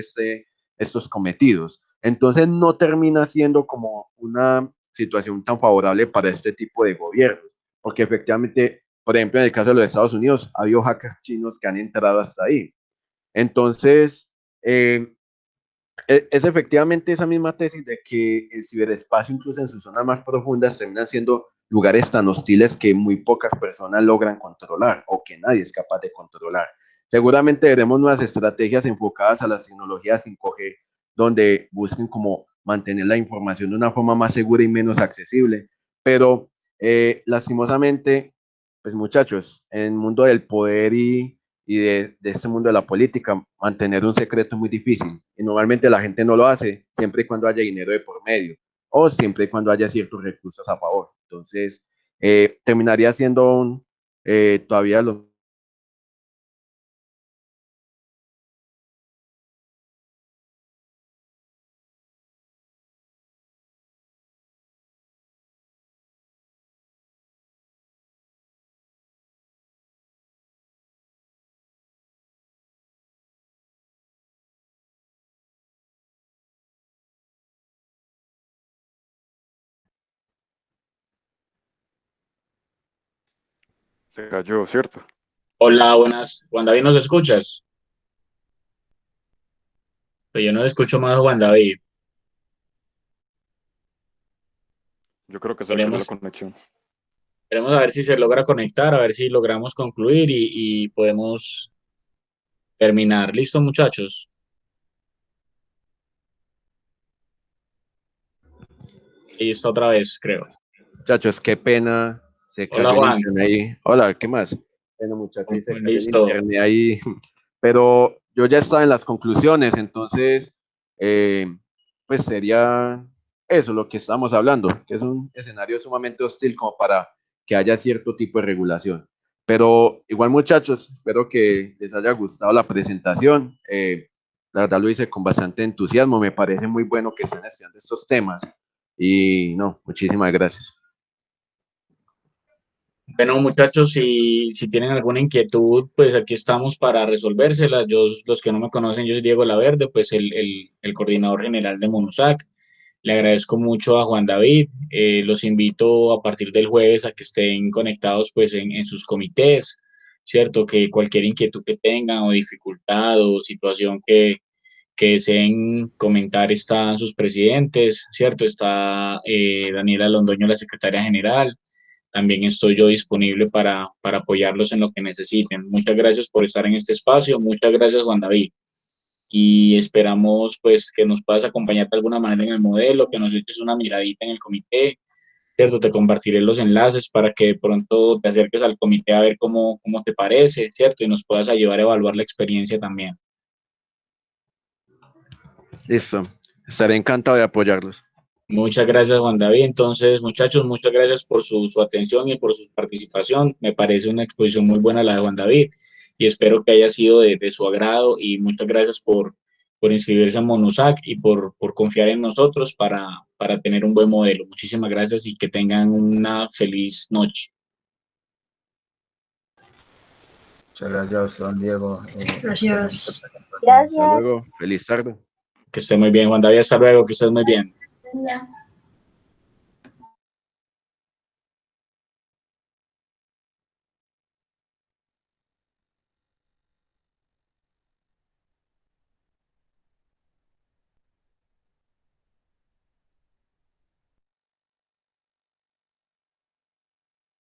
estos cometidos. Entonces no termina siendo como una situación tan favorable para este tipo de gobiernos, porque efectivamente, por ejemplo, en el caso de los Estados Unidos, ha habido hackers chinos que han entrado hasta ahí. Entonces, es efectivamente esa misma tesis de que el ciberespacio, incluso en sus zonas más profundas, terminan siendo lugares tan hostiles que muy pocas personas logran controlar o que nadie es capaz de controlar. Seguramente veremos nuevas estrategias enfocadas a las tecnologías 5G, donde busquen como mantener la información de una forma más segura y menos accesible. Pero lastimosamente, pues muchachos, en el mundo del poder y de este mundo de la política, mantener un secreto es muy difícil. Y normalmente la gente no lo hace siempre y cuando haya dinero de por medio o siempre y cuando haya ciertos recursos a favor. Entonces, terminaría siendo todavía lo... Se cayó, ¿cierto? Hola, buenas. Juan David, ¿nos escuchas? Pues yo no escucho más a Juan David. Yo creo que se le cayó la Queremos, conexión. queremos a ver si se logra conectar, a ver si logramos concluir y podemos terminar. ¿Listo, muchachos? Ahí está otra vez, creo. Muchachos, qué pena, se Hola, cayó el Juan. internet ahí. Hola, ¿qué más? Bueno, muchachos, se cayó el Listo. internet ahí. Pero yo ya estaba en las conclusiones, entonces, pues sería eso lo que estamos hablando, que es un escenario sumamente hostil como para que haya cierto tipo de regulación. Pero igual, muchachos, espero que les haya gustado la presentación. La verdad lo hice con bastante entusiasmo, me parece muy bueno que estén estudiando estos temas. Y no, muchísimas gracias. Bueno, muchachos, si tienen alguna inquietud, pues aquí estamos para resolvérsela. Yo, los que no me conocen, yo soy Diego Laverde, pues el coordinador general de MONUSAC. Le agradezco mucho a Juan David. Los invito a partir del jueves a que estén conectados pues en sus comités, ¿cierto? Que cualquier inquietud que tengan o dificultad o situación que deseen comentar están sus presidentes, ¿cierto? Está Daniela Londoño, la secretaria general. También estoy yo disponible para apoyarlos en lo que necesiten. Muchas gracias por estar en este espacio. Muchas gracias, Juan David. Y esperamos pues que nos puedas acompañar de alguna manera en el modelo, que nos eches una miradita en el comité, ¿cierto? Te compartiré los enlaces para que de pronto te acerques al comité a ver cómo te parece, ¿cierto? Y nos puedas ayudar a evaluar la experiencia también. Listo, estaré encantado de apoyarlos. Muchas gracias, Juan David. Entonces, muchachos, muchas gracias por su atención y por su participación. Me parece una exposición muy buena la de Juan David y espero que haya sido de su agrado y muchas gracias por inscribirse en MONUSAC y por confiar en nosotros para tener un buen modelo. Muchísimas gracias y que tengan una feliz noche. Muchas gracias, don Diego. Gracias. Hasta luego, feliz tarde. Que esté muy bien, Juan David. Hasta luego, que estés muy bien. Ya.